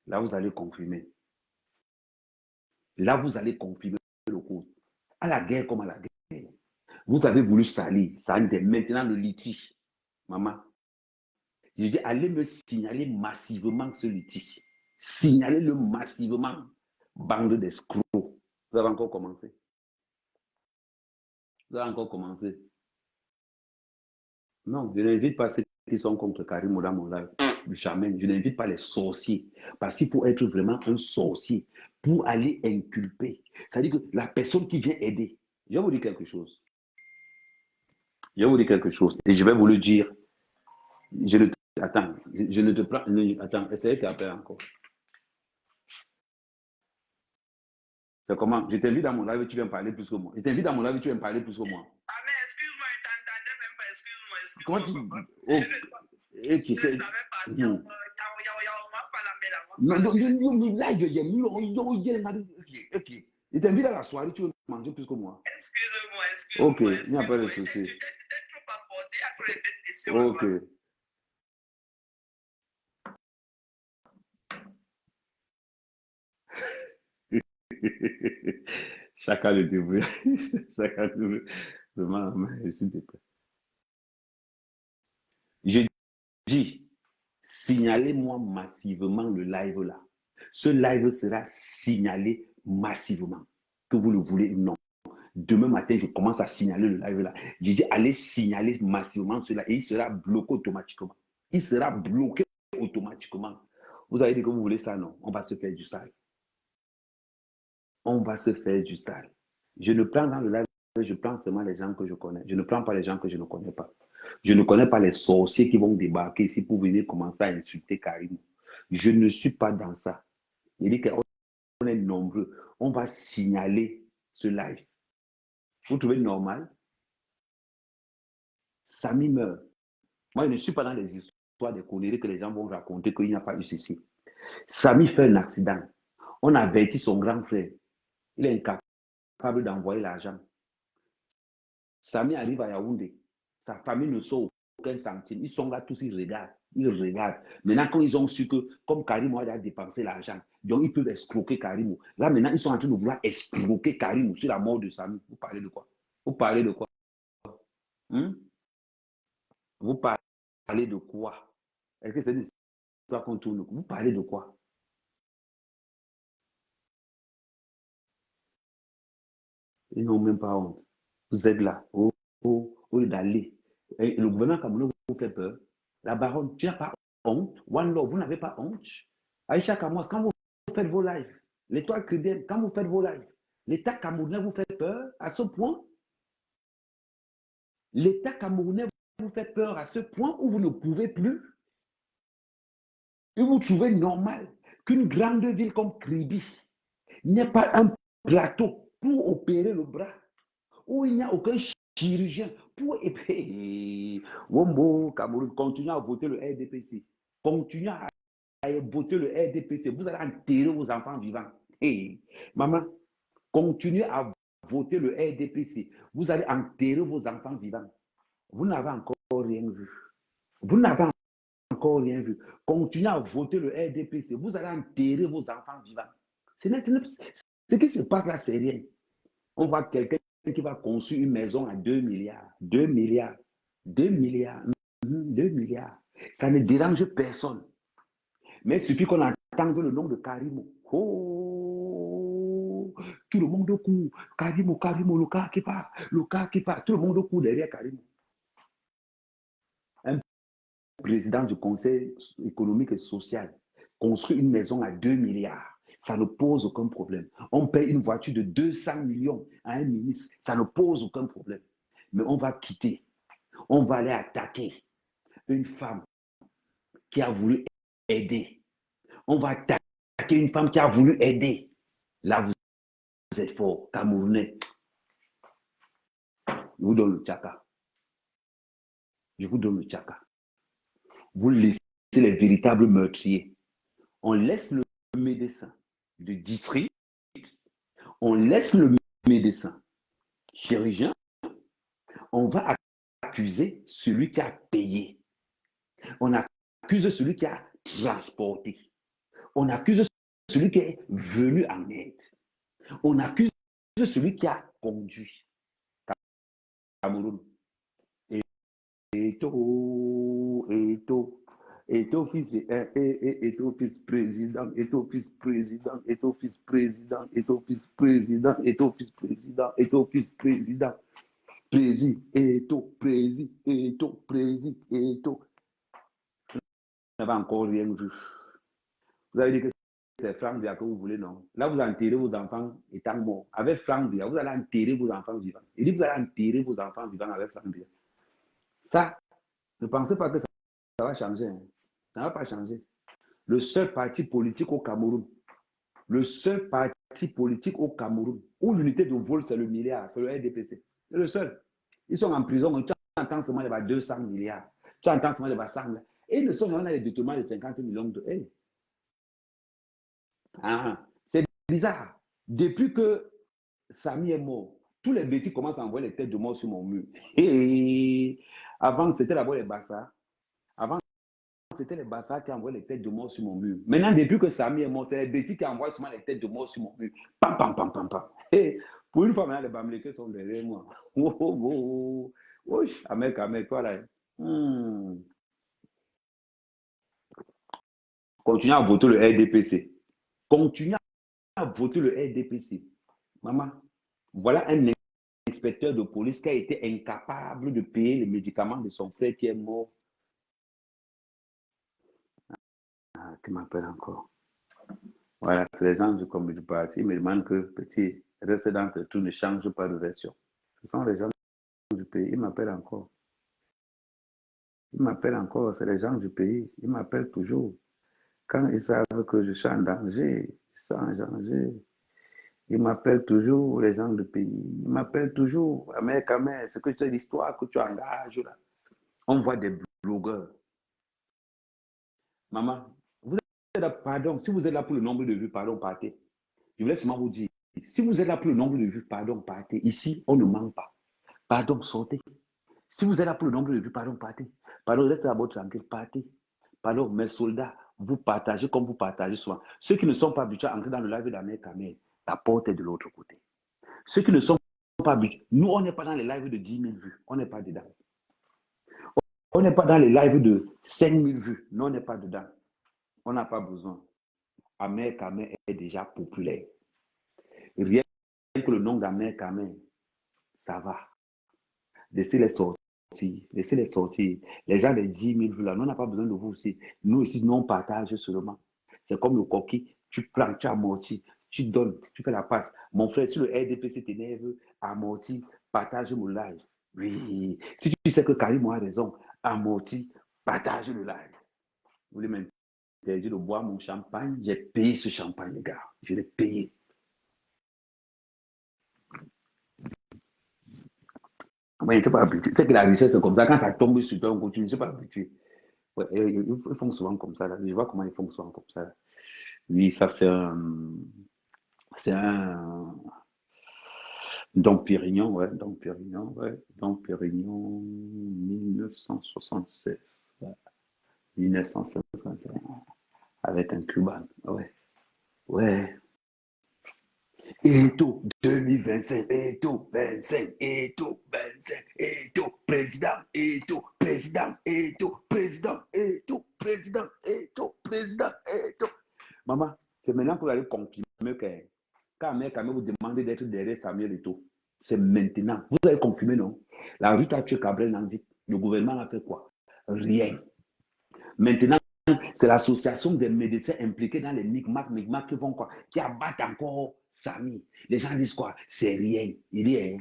Là, vous allez confirmer. Là, vous allez confirmer le code. À la guerre comme à la guerre. Vous avez voulu salir. Ça a maintenant le litige. Maman. Je dis, allez me signaler massivement ce litige. Signalez-le massivement. Bande d'escrocs. Vous avez encore commencé. Vous avez encore commencé. Non, je n'invite pas ceux qui sont contre Karim dans mon live. Jamais. Je n'invite pas les sorciers. Parce qu'il faut être vraiment un sorcier pour aller inculper. C'est-à-dire que la personne qui vient aider. Je vais vous dire quelque chose. Je vais vous dire quelque chose. Et je vais vous le dire. Attends, je ne te prends. Attends, essayez de t'appeler encore. C'est comment? Je t'invite dans mon live et tu viens parler plus que moi. Je t'invite dans mon live et tu viens parler plus que moi. Ah, mais excuse-moi, je t'entendais même pas, excuse-moi. Comment tu. Je ne savais pas. Ok. Je t'invite à la soirée, tu veux manger plus que moi. Excuse-moi. Ok, il n'y a pas de souci. Tu t'es trop apporté à tous les questions. Ok. Chacun le débrouille. Chacun le débrouille. S'il te plaît. Je dis, signalez-moi massivement le live là. Ce live sera signalé massivement. Que vous le voulez ou non. Demain matin, je commence à signaler le live là. Je dis, allez signaler massivement cela et il sera bloqué automatiquement. Il sera bloqué automatiquement. Vous avez dit que vous voulez ça, non? On va se faire du sale. On va se faire du sale. Je ne prends dans le live, je prends seulement les gens que je connais. Je ne prends pas les gens que je ne connais pas. Je ne connais pas les sorciers qui vont débarquer ici pour venir commencer à insulter Karim. Je ne suis pas dans ça. Il dit qu'on est nombreux. On va signaler ce live. Vous trouvez normal? Samy meurt. Moi, je ne suis pas dans les histoires des conneries que les gens vont raconter qu'il n'y a pas eu ceci. Samy fait un accident. On avertit son grand frère. Il est incapable d'envoyer l'argent. Samy arrive à Yaoundé. Sa famille ne sort aucun centime. Ils sont là tous, ils regardent. Ils regardent. Maintenant, quand ils ont su que, comme Karim a dépensé l'argent, donc ils peuvent escroquer Karim. Là, maintenant, ils sont en train de vouloir escroquer Karim sur la mort de Samy. Vous parlez de quoi? Vous parlez de quoi? Vous parlez de quoi? Est-ce que c'est une histoire qu'on tourne? Vous parlez de quoi? Ils n'ont même pas honte. Vous êtes là, au lieu d'aller. Le gouvernement camerounais vous fait peur. La baronne, tu n'as pas honte. One Love, vous n'avez pas honte. Aïcha Kamoas, quand vous faites vos lives, l'étoile chrétienne, quand vous faites vos lives, l'État camerounais vous fait peur à ce point. L'État camerounais vous fait peur à ce point où vous ne pouvez plus. Et vous trouvez normal qu'une grande ville comme Kribi n'ait pas un plateau pour opérer le bras, où il n'y a aucun chirurgien pour épée. Wombo, Cameroun, continuez à voter le RDPC. Continuez à voter le RDPC. Vous allez enterrer vos enfants vivants. Hey, maman, continuez à voter le RDPC. Vous allez enterrer vos enfants vivants. Vous n'avez encore rien vu. Vous n'avez encore rien vu. Continuez à voter le RDPC. Vous allez enterrer vos enfants vivants. Ce qui se passe là, c'est rien. On voit quelqu'un qui va construire une maison à 2 milliards. 2 milliards. 2 milliards. 2 milliards. Ça ne dérange personne. Mais il suffit qu'on entende le nom de Karimo. Oh, tout le monde court. Karimo, Karimo, le cas qui part. Le cas qui part. Tout le monde court derrière Karimo. Un président du Conseil économique et social construit une maison à 2 milliards. Ça ne pose aucun problème. On paye une voiture de 200 millions à un ministre. Ça ne pose aucun problème. Mais on va quitter. On va aller attaquer une femme qui a voulu aider. On va attaquer une femme qui a voulu aider. Là, vous êtes fort, Camerounais. Je vous donne le tchaka. Je vous donne le tchaka. Vous laissez les véritables meurtriers. On laisse le médecin de district. On laisse le médecin chirurgien. On va accuser celui qui a payé. On accuse celui qui a transporté. On accuse celui qui est venu en aide. On accuse celui qui a conduit. Cameroun. Eto fils président, Eto fils président, Eto fils président, Eto fils président, Eto fils président, Eto fils président, prési, Eto, prési, Eto, prési, Eto. Vous n'avez encore rien vu. Vous avez dit que c'est Franck Via que vous voulez, non? Là, vous enterrez vos enfants étant morts. Avec Franck Via, vous allez enterrer vos enfants vivants. Il dit que vous allez enterrer vos enfants vivants avec Franck Via. Ça, ne pensez pas que ça va changer. Hein. Ça ne va pas changer. Le seul parti politique au Cameroun, où l'unité de vol, c'est le milliard, c'est le RDPC. C'est le seul. Ils sont en prison. Tu entends seulement les 200 milliards. Tu entends seulement les 100 milliards. Et ils ne sont jamais dans les détournements de 50 millions de... Hey. C'est bizarre. Depuis que Samy est mort, tous les bêtis commencent à envoyer les têtes de mort sur mon mur. Et avant, c'était d'abord les Bassa. Avant, c'était les Bassa qui envoyaient les têtes de mort sur mon mur. Maintenant, depuis que Samy est mort, c'est les bêtis qui envoient souvent les têtes de mort sur mon mur. Pam, pam, pam, pam, pam. Et pour une fois, maintenant, les Bamlékés sont derrière moi. Oh, oh, oh. Amek, toi là. Continuez à voter le RDPC. Continuez à voter le RDPC. Maman, voilà un inspecteur de police qui a été incapable de payer les médicaments de son frère qui est mort. Qui m'appelle encore. Voilà, c'est les gens du parti. Ils me demandent que, petit, reste dans tes trous, ne change pas de version. Ce sont les gens du pays. Ils m'appellent encore. Ils m'appellent encore. C'est les gens du pays. Ils m'appellent toujours. Quand ils savent que je suis en danger, je suis en danger. Ils m'appellent toujours, les gens du pays. Ils m'appellent toujours. Amer, c'est que tu as l'histoire que tu engages là. On voit des blogueurs. Maman, vous êtes là, pardon, si vous êtes là pour le nombre de vues, pardon, partez. Je voulais seulement vous dire, Si vous êtes là pour le nombre de vues, pardon, partez. Ici, on ne manque pas. Pardon, sortez. Si vous êtes là pour le nombre de vues, pardon, partez. Pardon, restez à votre tranquille, partez. Pardon, mes soldats, vous partagez comme vous partagez souvent. Ceux qui ne sont pas habitués à entrer dans le live d'Amérique, la porte est de l'autre côté. Ceux qui ne sont pas habitués, nous, on n'est pas dans les lives de 10 000 vues. On n'est pas dedans. On n'est pas dans les lives de 5 000 vues. Non, on n'est pas dedans. On n'a pas besoin. Amérique est déjà populaire. Rien que le nom d'Amérique, ça va. Laissez-les sortir. Laissez-les sortir. Les gens des 10 000 vues là, nous, on n'a pas besoin de vous aussi. Nous ici, nous, on partage seulement. C'est comme le coquille. Tu prends, tu amortis, tu donnes, tu fais la passe. Mon frère, si le RDPC t'énerve, amortis, partage mon live. Oui. Si tu sais que Karim a raison, amortis, partage le live. Vous voulez m'interdire de boire mon champagne? J'ai payé ce champagne, les gars. Je l'ai payé. Moi, je ne suis pas habitué. C'est que la richesse, c'est comme ça. Quand ça tombe sur toi, on continue. Je ne suis pas habitué. Ouais, ils font souvent comme ça. Là. Je vois comment ils font souvent comme ça. Là. Oui, ça, c'est un. C'est un. Dom Pérignon, ouais. Dom Pérignon, ouais. Dom Pérignon, 1976. Ouais. 1976. Avec un Cuban. Ouais. Ouais. Eto 2025, Eto 25, Eto 25, Eto président, Eto président, Eto président, Eto président, Eto président, Eto. Maman, c'est maintenant que vous allez confirmer que quand Amérique vous demandez d'être derrière Samuel Eto, c'est maintenant. Vous allez confirmer, non? La rue a tué Cabrel Nandi. Le gouvernement a fait quoi? Rien. Maintenant, c'est l'association des médecins impliqués dans les micmacs qui vont quoi? Qui abattent encore Samy. Les gens disent quoi? C'est rien. Il y a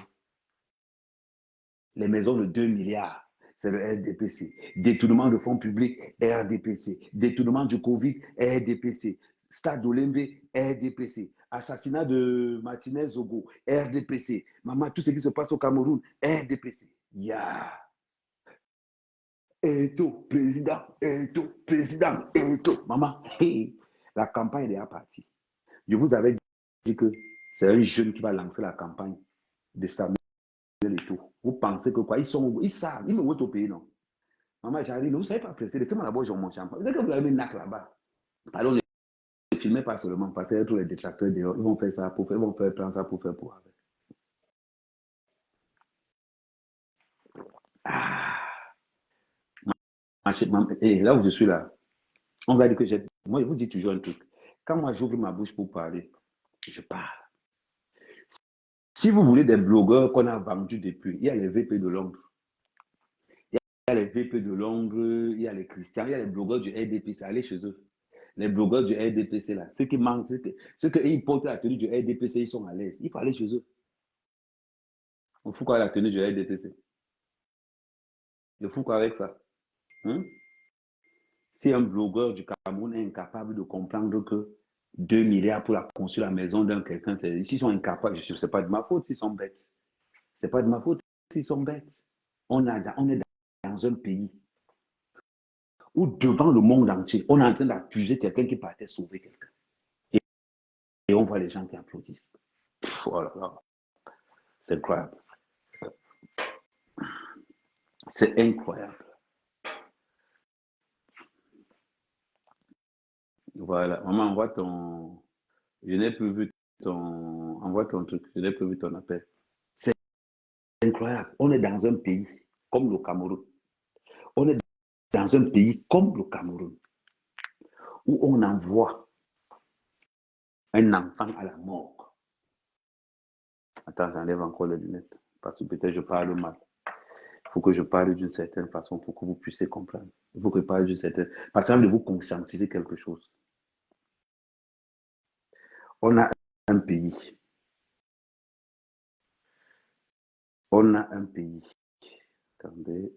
les maisons de 2 milliards. C'est le RDPC. Détournement de fonds publics, RDPC. Détournement du Covid, RDPC. Stade Olembe, RDPC. Assassinat de Martinez Zogo, RDPC. Maman, tout ce qui se passe au Cameroun, RDPC. Yeah. Eto, président, Eto, président, Eto. Maman, hey, la campagne est déjà partie. Je vous avais dit que c'est un jeune qui va lancer la campagne de Samuel Eto. Vous pensez que quoi? Ils savent, ils me votent au pays, non? Maman, j'arrive, vous ne savez pas presser. Laissez-moi d'abord jouer mon champagne. Vous savez que vous avez mis NAC là-bas. Alors, ne filmez pas seulement parce que tous les détracteurs dehors, ils vont faire ça pour faire, ils vont faire prendre ça pour faire pour avec. Ah. Et là où je suis là, on va dire que j'ai. Moi, je vous dis toujours un truc. Quand moi, j'ouvre ma bouche pour parler, je parle. Si vous voulez des blogueurs qu'on a vendus depuis, il y a les VP de Londres. Il y a les VP de Londres, il y a les Christians, il y a les blogueurs du RDPC. Allez chez eux. Les blogueurs du RDPC, là, ceux qui manquent, ceux qui portent la tenue du RDPC, ils sont à l'aise. Il faut aller chez eux. On fout quoi la tenue du RDPC? Il faut quoi avec ça? Hein? Si un blogueur du Cameroun est incapable de comprendre que 2 milliards pour la construire la maison d'un quelqu'un, s'ils sont incapables, ce n'est pas de ma faute s'ils sont bêtes. Ce n'est pas de ma faute s'ils sont bêtes. On est dans un pays où devant le monde entier, on est en train d'accuser quelqu'un qui partait sauver quelqu'un. Et on voit les gens qui applaudissent. Oh là là. C'est incroyable. C'est incroyable. Voilà. Maman, envoie ton... Je n'ai plus vu ton... Envoie ton truc. Je n'ai plus vu ton appel. C'est incroyable. On est dans un pays comme le Cameroun. On est dans un pays comme le Cameroun où on envoie un enfant à la mort. Attends, j'enlève encore les lunettes parce que peut-être je parle mal. Il faut que je parle d'une certaine façon pour que vous puissiez comprendre. Il faut que je parle d'une certaine... Parce que de vous conscientiser quelque chose. On a un pays. On a un pays. Attendez.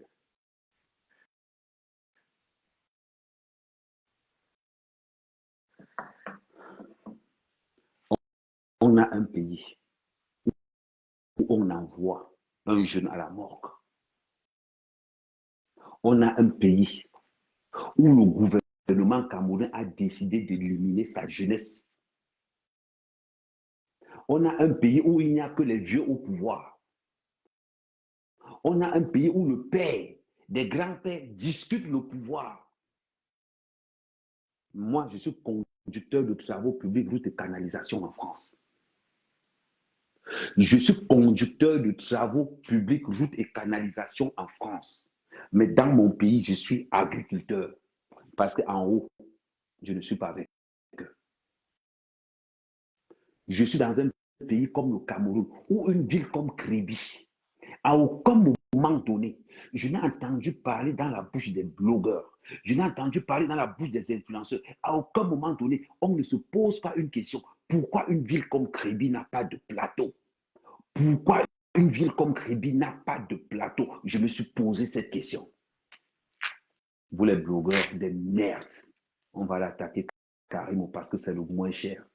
On a un pays où on envoie un jeune à la morgue. On a un pays où le gouvernement camerounais a décidé d'éliminer sa jeunesse. On a un pays où il n'y a que les vieux au pouvoir. On a un pays où le père, des grands-pères discutent le pouvoir. Moi, je suis conducteur de travaux publics, routes et canalisations en France. Je suis conducteur de travaux publics, routes et canalisations en France. Mais dans mon pays, je suis agriculteur. Parce qu'en haut, je ne suis pas avec eux. Je suis dans un pays comme le Cameroun, ou une ville comme Kribi. À aucun moment donné, je n'ai entendu parler dans la bouche des blogueurs, je n'ai entendu parler dans la bouche des influenceurs. À aucun moment donné, on ne se pose pas une question. Pourquoi une ville comme Kribi n'a pas de plateau? Pourquoi une ville comme Kribi n'a pas de plateau? Je me suis posé cette question. Vous les blogueurs, des merdes, on va l'attaquer carrément parce que c'est le moins cher.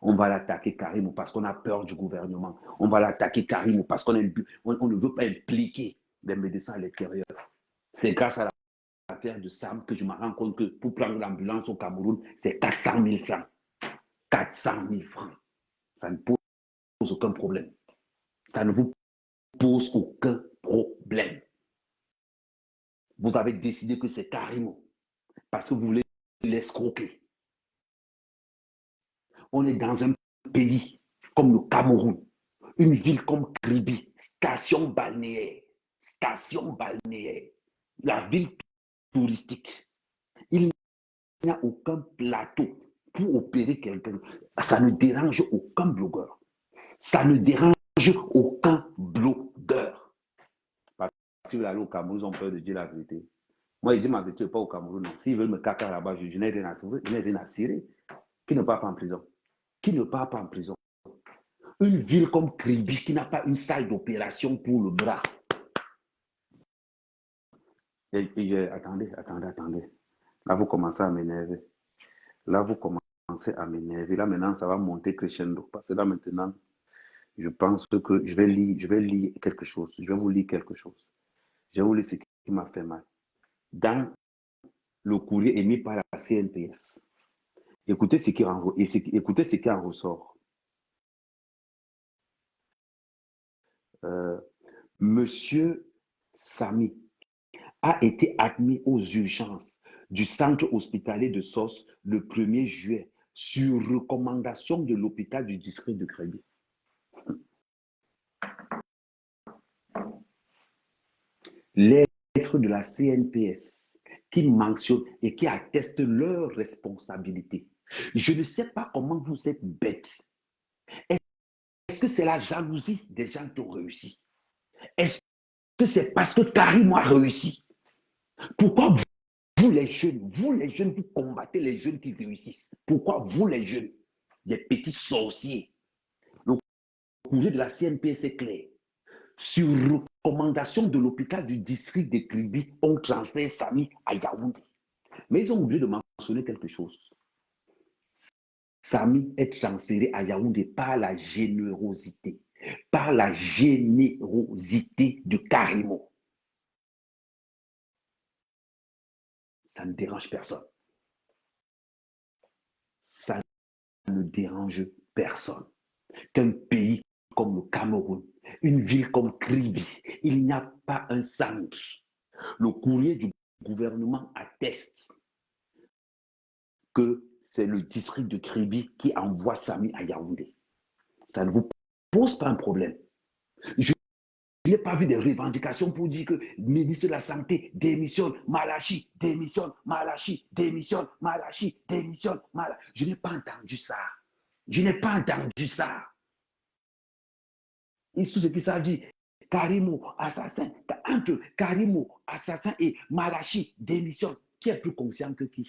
On va l'attaquer carrément parce qu'on a peur du gouvernement. On va l'attaquer carrément parce qu'on ne veut pas impliquer les médecins à l'extérieur. C'est grâce à l'affaire de Sam que je me rends compte que pour prendre l'ambulance au Cameroun, c'est 400 000 francs. 400 000 francs. Ça ne pose aucun problème. Ça ne vous pose aucun problème. Vous avez décidé que c'est carrément parce que vous voulez l'escroquer. On est dans un pays comme le Cameroun, une ville comme Kribi, station balnéaire, la ville touristique. Il n'y a aucun plateau pour opérer quelqu'un. Ça ne dérange aucun blogueur. Ça ne dérange aucun blogueur. Parce que si vous allez au Cameroun, ils ont peur de dire la vérité. Moi, je dis ma vérité, pas au Cameroun. S'ils veulent me caca là-bas, je n'ai rien à cirer. Qui ne part pas en prison? Qui ne part pas en prison? Une ville comme Kribi qui n'a pas une salle d'opération pour le bras. Attendez. Là, vous commencez à m'énerver. Là, maintenant, ça va monter crescendo. Parce que là, maintenant, je pense que je vais lire quelque chose. Je vais vous lire quelque chose. Je vais vous lire ce qui m'a fait mal. Dans le courrier émis par la CNPS, écoutez ce qui en ressort. Monsieur Samy a été admis aux urgences du centre hospitalier de Sos le 1er juillet sur recommandation de l'hôpital du district de Kribi. Lettre de la CNPS qui mentionne et qui atteste leur responsabilité. Je ne sais pas comment vous êtes bêtes. Est-ce que c'est la jalousie des gens qui ont réussi? Est-ce que c'est parce que Karim a réussi? Pourquoi vous les jeunes, vous combattez les jeunes qui réussissent? Pourquoi vous les jeunes, les petits sorciers? Le courrier de la CNPS est clair. Sur recommandation de l'hôpital du district de Kribi, on transfère Samy à Yaoundé. Mais ils ont oublié de mentionner quelque chose. Samy est transféré à Yaoundé par la générosité. Par la générosité de Karimo. Ça ne dérange personne. Ça ne dérange personne. Qu'un pays comme le Cameroun, une ville comme Kribi, il n'y a pas un centre. Le courrier du gouvernement atteste que c'est le district de Kribi qui envoie Samy à Yaoundé. Ça ne vous pose pas un problème. Je n'ai pas vu des revendications pour dire que le ministre de la Santé démissionne, Malachi démissionne, Malachi démissionne, Malachi démissionne, Malachi. Je n'ai pas entendu ça. Je n'ai pas entendu ça. Et tout ce qui ça dit, Karimo, assassin, entre Karimo, assassin et Malachi démissionne. Qui est plus conscient que qui?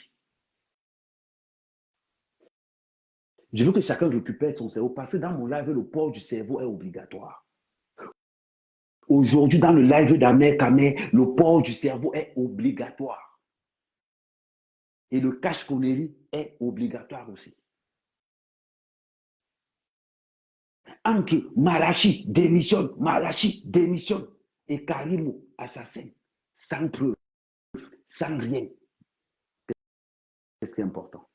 Je veux que chacun récupère son cerveau parce que dans mon live, le port du cerveau est obligatoire. Aujourd'hui, dans le live d'Amer Kamer, le port du cerveau est obligatoire. Et le cache-connerie est obligatoire aussi. Entre Malachi démissionne et Karimo assassin, sans preuve, sans rien. Qu'est-ce qui est important?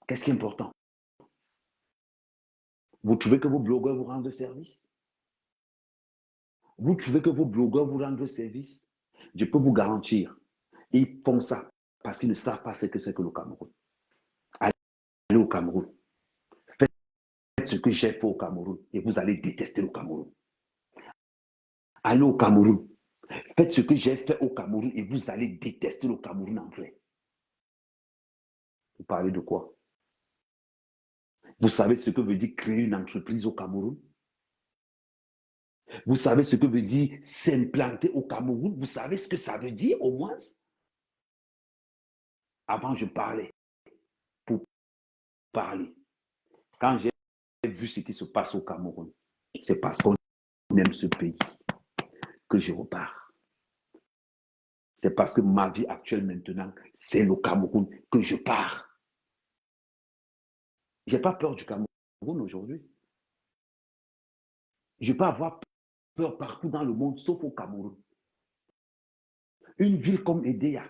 Qu'est-ce qui est important? Vous trouvez que vos blogueurs vous rendent service? Vous trouvez que vos blogueurs vous rendent service? Je peux vous garantir, ils font ça parce qu'ils ne savent pas ce que c'est que le Cameroun. Allez au Cameroun. Faites ce que j'ai fait au Cameroun et vous allez détester le Cameroun. Allez au Cameroun. Faites ce que j'ai fait au Cameroun et vous allez détester le Cameroun en vrai. Vous parlez de quoi? Vous savez ce que veut dire créer une entreprise au Cameroun? Vous savez ce que veut dire s'implanter au Cameroun? Vous savez ce que ça veut dire au moins? Avant, je parlais pour parler. Quand j'ai vu ce qui se passe au Cameroun, c'est parce qu'on aime ce pays que je repars. C'est parce que ma vie actuelle maintenant, c'est le Cameroun que je pars. Je n'ai pas peur du Cameroun aujourd'hui. Je peux avoir peur partout dans le monde, sauf au Cameroun. Une ville comme Edea,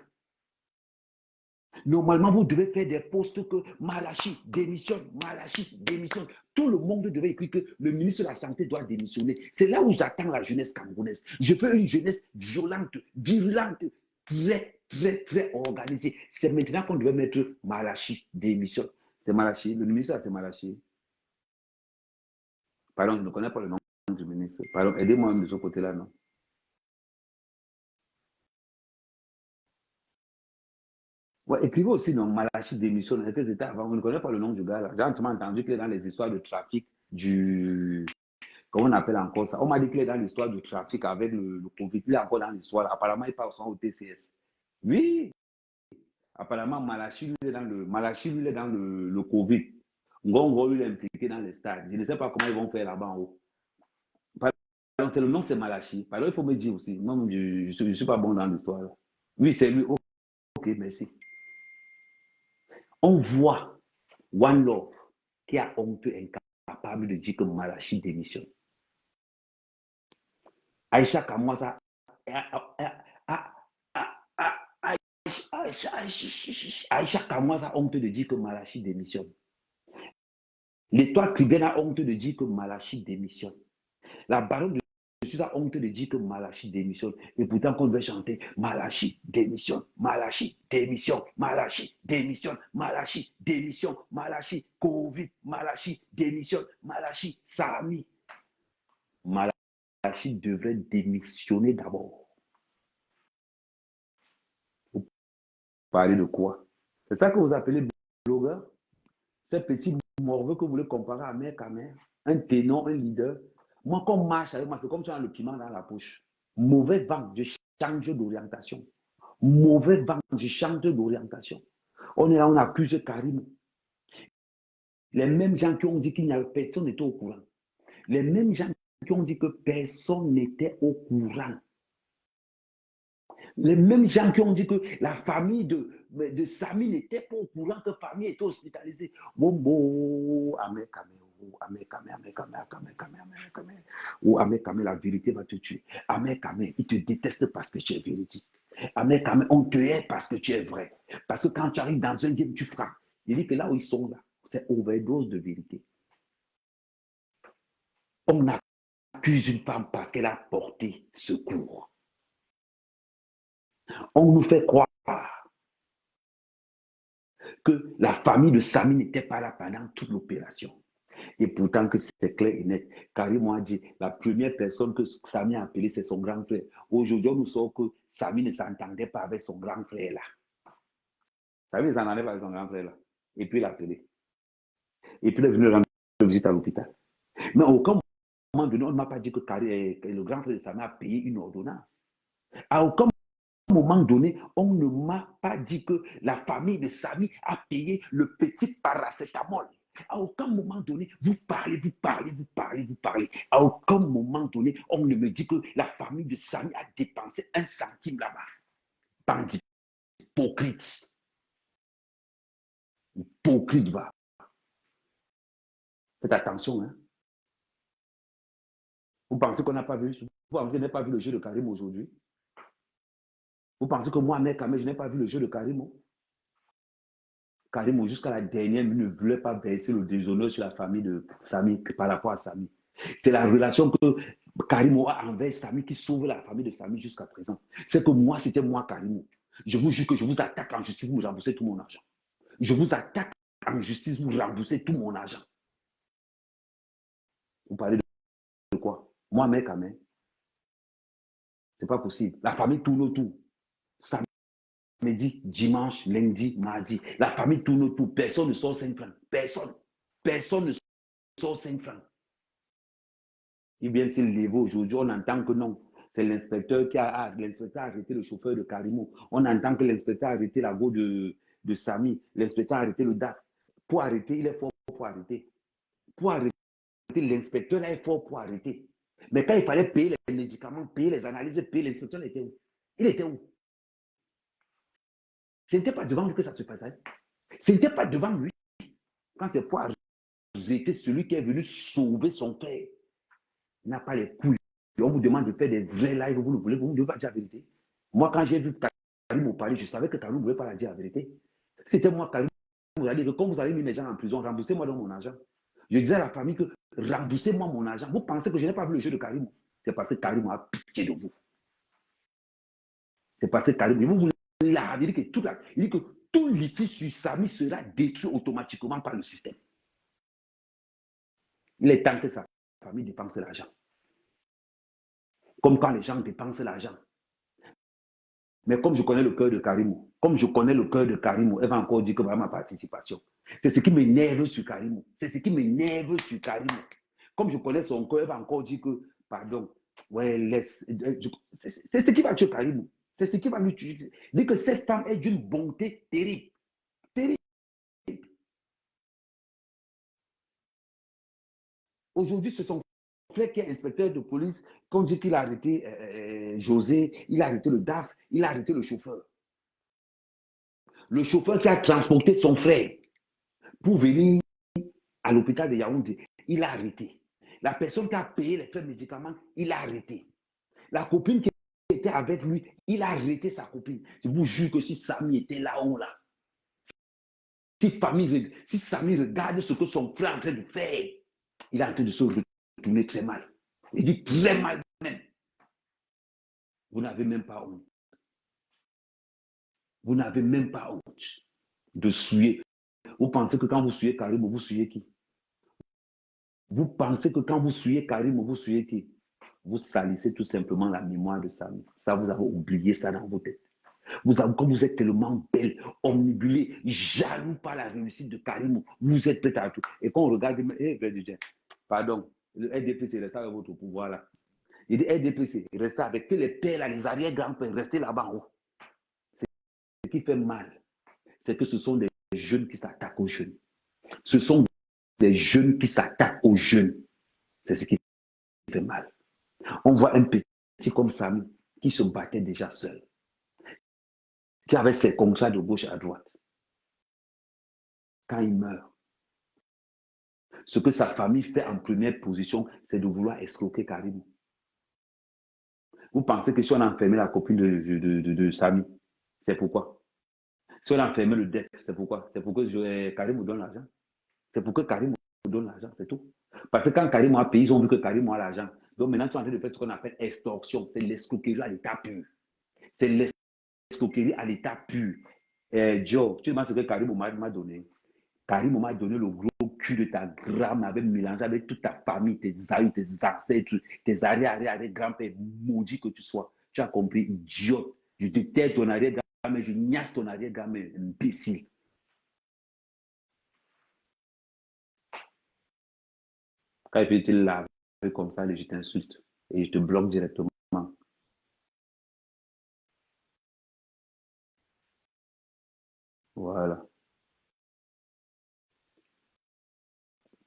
normalement, vous devez faire des postes que Malachi démissionne, Malachi démissionne. Tout le monde devait écrire que le ministre de la Santé doit démissionner. C'est là où j'attends la jeunesse camerounaise. Je veux une jeunesse violente, virulente, très, très, très organisée. C'est maintenant qu'on devait mettre Malachi démissionne. C'est Malachi, le ministre, c'est Malachi. Pardon, je ne connais pas le nom du ministre. Pardon, aidez-moi de ce côté-là, non? Ouais, écrivez aussi, non, Malachi démissionne. C'était avant, on ne connaît pas le nom du gars là. J'ai entendu qu'il est dans les histoires de trafic du. Comment on appelle encore ça? On m'a dit qu'il est dans l'histoire du trafic avec le Covid. Il est encore dans l'histoire. Apparemment, il parle au TCS. Oui, apparemment, Malachi, lui, il est dans le Covid. Ngongo, lui, il est impliqué dans les stades. Je ne sais pas comment ils vont faire là-bas en haut. C'est le nom, c'est Malachi. Pardon, il faut me dire aussi. Non, je ne suis pas bon dans l'histoire. Oui, c'est lui. Ok, merci. On voit One Love qui a honteux, incapable de dire que Malachi démissionne. Aïcha Kamwaza, Aïcha Kamwaza a honte de dire que Malachi démissionne. L'Étoile Tribune a honte de dire que Malachi démissionne. La baronne de Jésus a honte de dire que Malachi démissionne. Et pourtant, qu'on devait chanter Malachi démissionne, Malachi démissionne, Malachi démissionne, Malachi démissionne, Malachi Covid, Malachi démissionne, Malachi Sami. Malachi devrait démissionner d'abord. Vous parlez de quoi? C'est ça que vous appelez blogueur? Ces petits morveux que vous voulez comparer à mère qu'à mère? Un ténor, un leader? Moi, quand on marche avec moi, c'est comme si on a le piment dans la poche. Mauvais vent, je change d'orientation. Mauvais vent, je change d'orientation. On est là, on accuse Karim. Les mêmes gens qui ont dit qu'il n'y avait personne n'était au courant. Les mêmes gens qui ont dit que personne n'était au courant. Les mêmes gens qui ont dit que la famille de Sami n'était pas au courant que la famille était hospitalisée. Bon, ou la vérité va te tuer. Il te déteste parce que tu es véridique. On te hait parce que tu es vrai. Parce que quand tu arrives dans un game, tu frappes. Il dit que là où ils sont là, c'est overdose de vérité. On accuse une femme parce qu'elle a porté secours. On nous fait croire que la famille de Sami n'était pas là pendant toute l'opération. Et pourtant que c'est clair et net. Karim a dit, la première personne que Sami a appelée, c'est son grand frère. Aujourd'hui, on nous sort que Sami ne s'entendait pas avec son grand frère là. Sami ne s'entendait pas avec son grand frère là. Et puis il l'a appelé. Et puis il est venu rendre visite à l'hôpital. Mais à aucun moment donné, on ne m'a pas dit que le grand frère de Sami a payé une ordonnance. À aucun moment donné, on ne m'a pas dit que la famille de Sami a payé le petit paracétamol. À aucun moment donné, vous parlez. À aucun moment donné, on ne me dit que la famille de Sami a dépensé 1 centime là-bas. Bandit, hypocrite. Hypocrite, va. Faites attention, hein. Vous pensez qu'on n'a pas vu, vous pensez qu'on n'a pas vu le jeu de Karim aujourd'hui? Vous pensez que moi, mec, je n'ai pas vu le jeu de Karim? Karim, jusqu'à la dernière minute, ne voulait pas verser le déshonneur sur la famille de Samy par rapport à Samy. C'est la relation que Karim a envers Samy qui sauve la famille de Samy jusqu'à présent. C'est que moi, c'était moi, Karim. Je vous jure que je vous attaque en justice, vous me remboursez tout mon argent. Je vous attaque en justice, vous remboursez tout mon argent. Vous parlez de quoi? Moi, mec, Amen. C'est pas possible. La famille tourne autour. Samedi, dimanche, lundi, mardi. La famille tourne autour. Personne ne sort 5 francs. Personne. Personne ne sort 5 francs. Et bien, c'est levé aujourd'hui, on entend que non. C'est l'inspecteur qui a arrêté le chauffeur de Karimo. On entend que l'inspecteur a arrêté la go de Samy. L'inspecteur a arrêté le DAF. Pour arrêter, il est fort pour arrêter. Pour arrêter, l'inspecteur là est fort pour arrêter. Mais quand il fallait payer les médicaments, payer les analyses, payer l'inspecteur, il était où? Il était où? Ce n'était pas devant lui que ça se passait. Ce n'était pas devant lui. Quand c'est pour arrêter celui qui est venu sauver son père, il n'a pas les couilles. Et on vous demande de faire des vrais lives, vous ne voulez, vous ne devez pas dire la vérité. Moi, quand j'ai vu Karim au Paris, je savais que Karim ne voulait pas la dire la vérité. C'était moi, Karim, vous allez dire que quand vous avez mis mes gens en prison, remboursez-moi dans mon argent. Je disais à la famille que remboursez-moi mon argent. Vous pensez que je n'ai pas vu le jeu de Karim? C'est parce que Karim a pitié de vous. C'est parce que Karim, vous voulez la dire que il dit que tout litige sur Samy sera détruit automatiquement par le système. Il est temps que sa famille dépense l'argent. Comme quand les gens dépensent l'argent. Mais comme je connais le cœur de Karimou, elle va encore dire que va ma participation. C'est ce qui m'énerve sur Karimou. C'est ce qui m'énerve sur Karimou. Comme je connais son cœur, elle va encore dire que, pardon, ouais, laisse. C'est ce qui va tuer Karimou. C'est ce qui va lui tuer. Dire que cette femme est d'une bonté terrible. Terrible. Aujourd'hui, ce sont frère qui est inspecteur de police, qu'on dit qu'il a arrêté José, il a arrêté le DAF, il a arrêté le chauffeur. Le chauffeur qui a transporté son frère pour venir à l'hôpital de Yaoundé, il a arrêté. La personne qui a payé les frais de médicaments, il a arrêté. La copine qui était avec lui, il a arrêté sa copine. Je vous jure que si Samy était là-haut, là, si Samy regarde ce que son frère est en train de faire, il est en train de se retourner très mal. Il dit très mal même. Vous n'avez même pas honte. Vous n'avez même pas honte de souiller. Vous pensez que quand vous souillez Karim, vous souillez qui? Vous pensez que quand vous souillez Karim, vous souillez qui? Vous salissez tout simplement la mémoire de Samy. Ça, vous avez oublié ça dans vos têtes. Comme vous êtes tellement belle, omnibulée, jaloux par la réussite de Karim, vous êtes prêt à tout. Et quand on regarde, pardon, le RDPC reste avec votre pouvoir là. Il dit RDPC, restez avec que les pères, là, les arrière-grands-pères, restez là-bas en haut. Ce qui fait mal, c'est que ce sont des jeunes qui s'attaquent aux jeunes. Ce sont des jeunes qui s'attaquent aux jeunes. C'est ce qui fait mal. On voit un petit comme Samy qui se battait déjà seul, qui avait ses contrats de gauche à droite. Quand il meurt, ce que sa famille fait en première position, c'est de vouloir escroquer Karim. Vous pensez que si on a enfermé la copine de Samy, c'est pourquoi? Si on a enfermé le DEF, c'est pourquoi? C'est pour que Karim vous donne l'argent. C'est pour que Karim vous donne l'argent, c'est tout. Parce que quand Karim a payé, ils ont vu que Karim a l'argent. Donc maintenant, tu es en train de faire ce qu'on appelle extorsion. C'est l'escroquerie à l'état pur. C'est l'escroquerie à l'état pur. Joe, tu sais ce que Karim m'a donné? Karim m'a donné le gros cul de ta grand-mère avec mélangé avec toute ta famille, tes aïeux, tes ancêtres, tes arrière-grands-pères, maudit que tu sois. Tu as compris, idiote. Je déteste ton arrière-grand-mère, je niaise ton arrière-grand-mère, imbécile. Quand il peut te laver comme ça, je t'insulte et je te bloque directement. Voilà.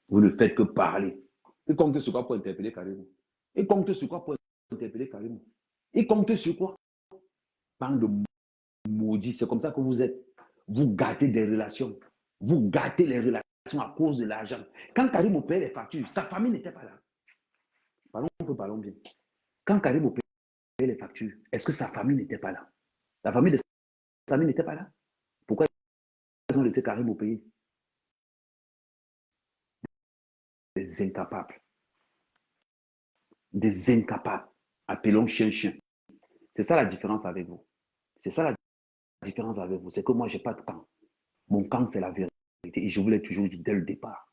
Vous ne faites que parler. Il compte sur quoi pour interpeller Karim? Il compte sur quoi pour interpeller Karim? Il compte sur quoi? Bande de maudits, c'est comme ça que vous êtes. Vous gâtez des relations. Vous gâtez les relations à cause de l'argent. Quand Karim paye les factures, sa famille n'était pas là. Parlons bien. Quand Karim paye les factures, est-ce que sa famille n'était pas là? La famille de sa famille n'était pas là. Pourquoi ont laissé Karim au pays? Des incapables. Des incapables. Appelons chien. C'est ça la différence avec vous. C'est ça la différence avec vous. C'est que moi, je n'ai pas de camp. Mon camp, c'est la vérité. Et je vous l'ai toujours dit dès le départ.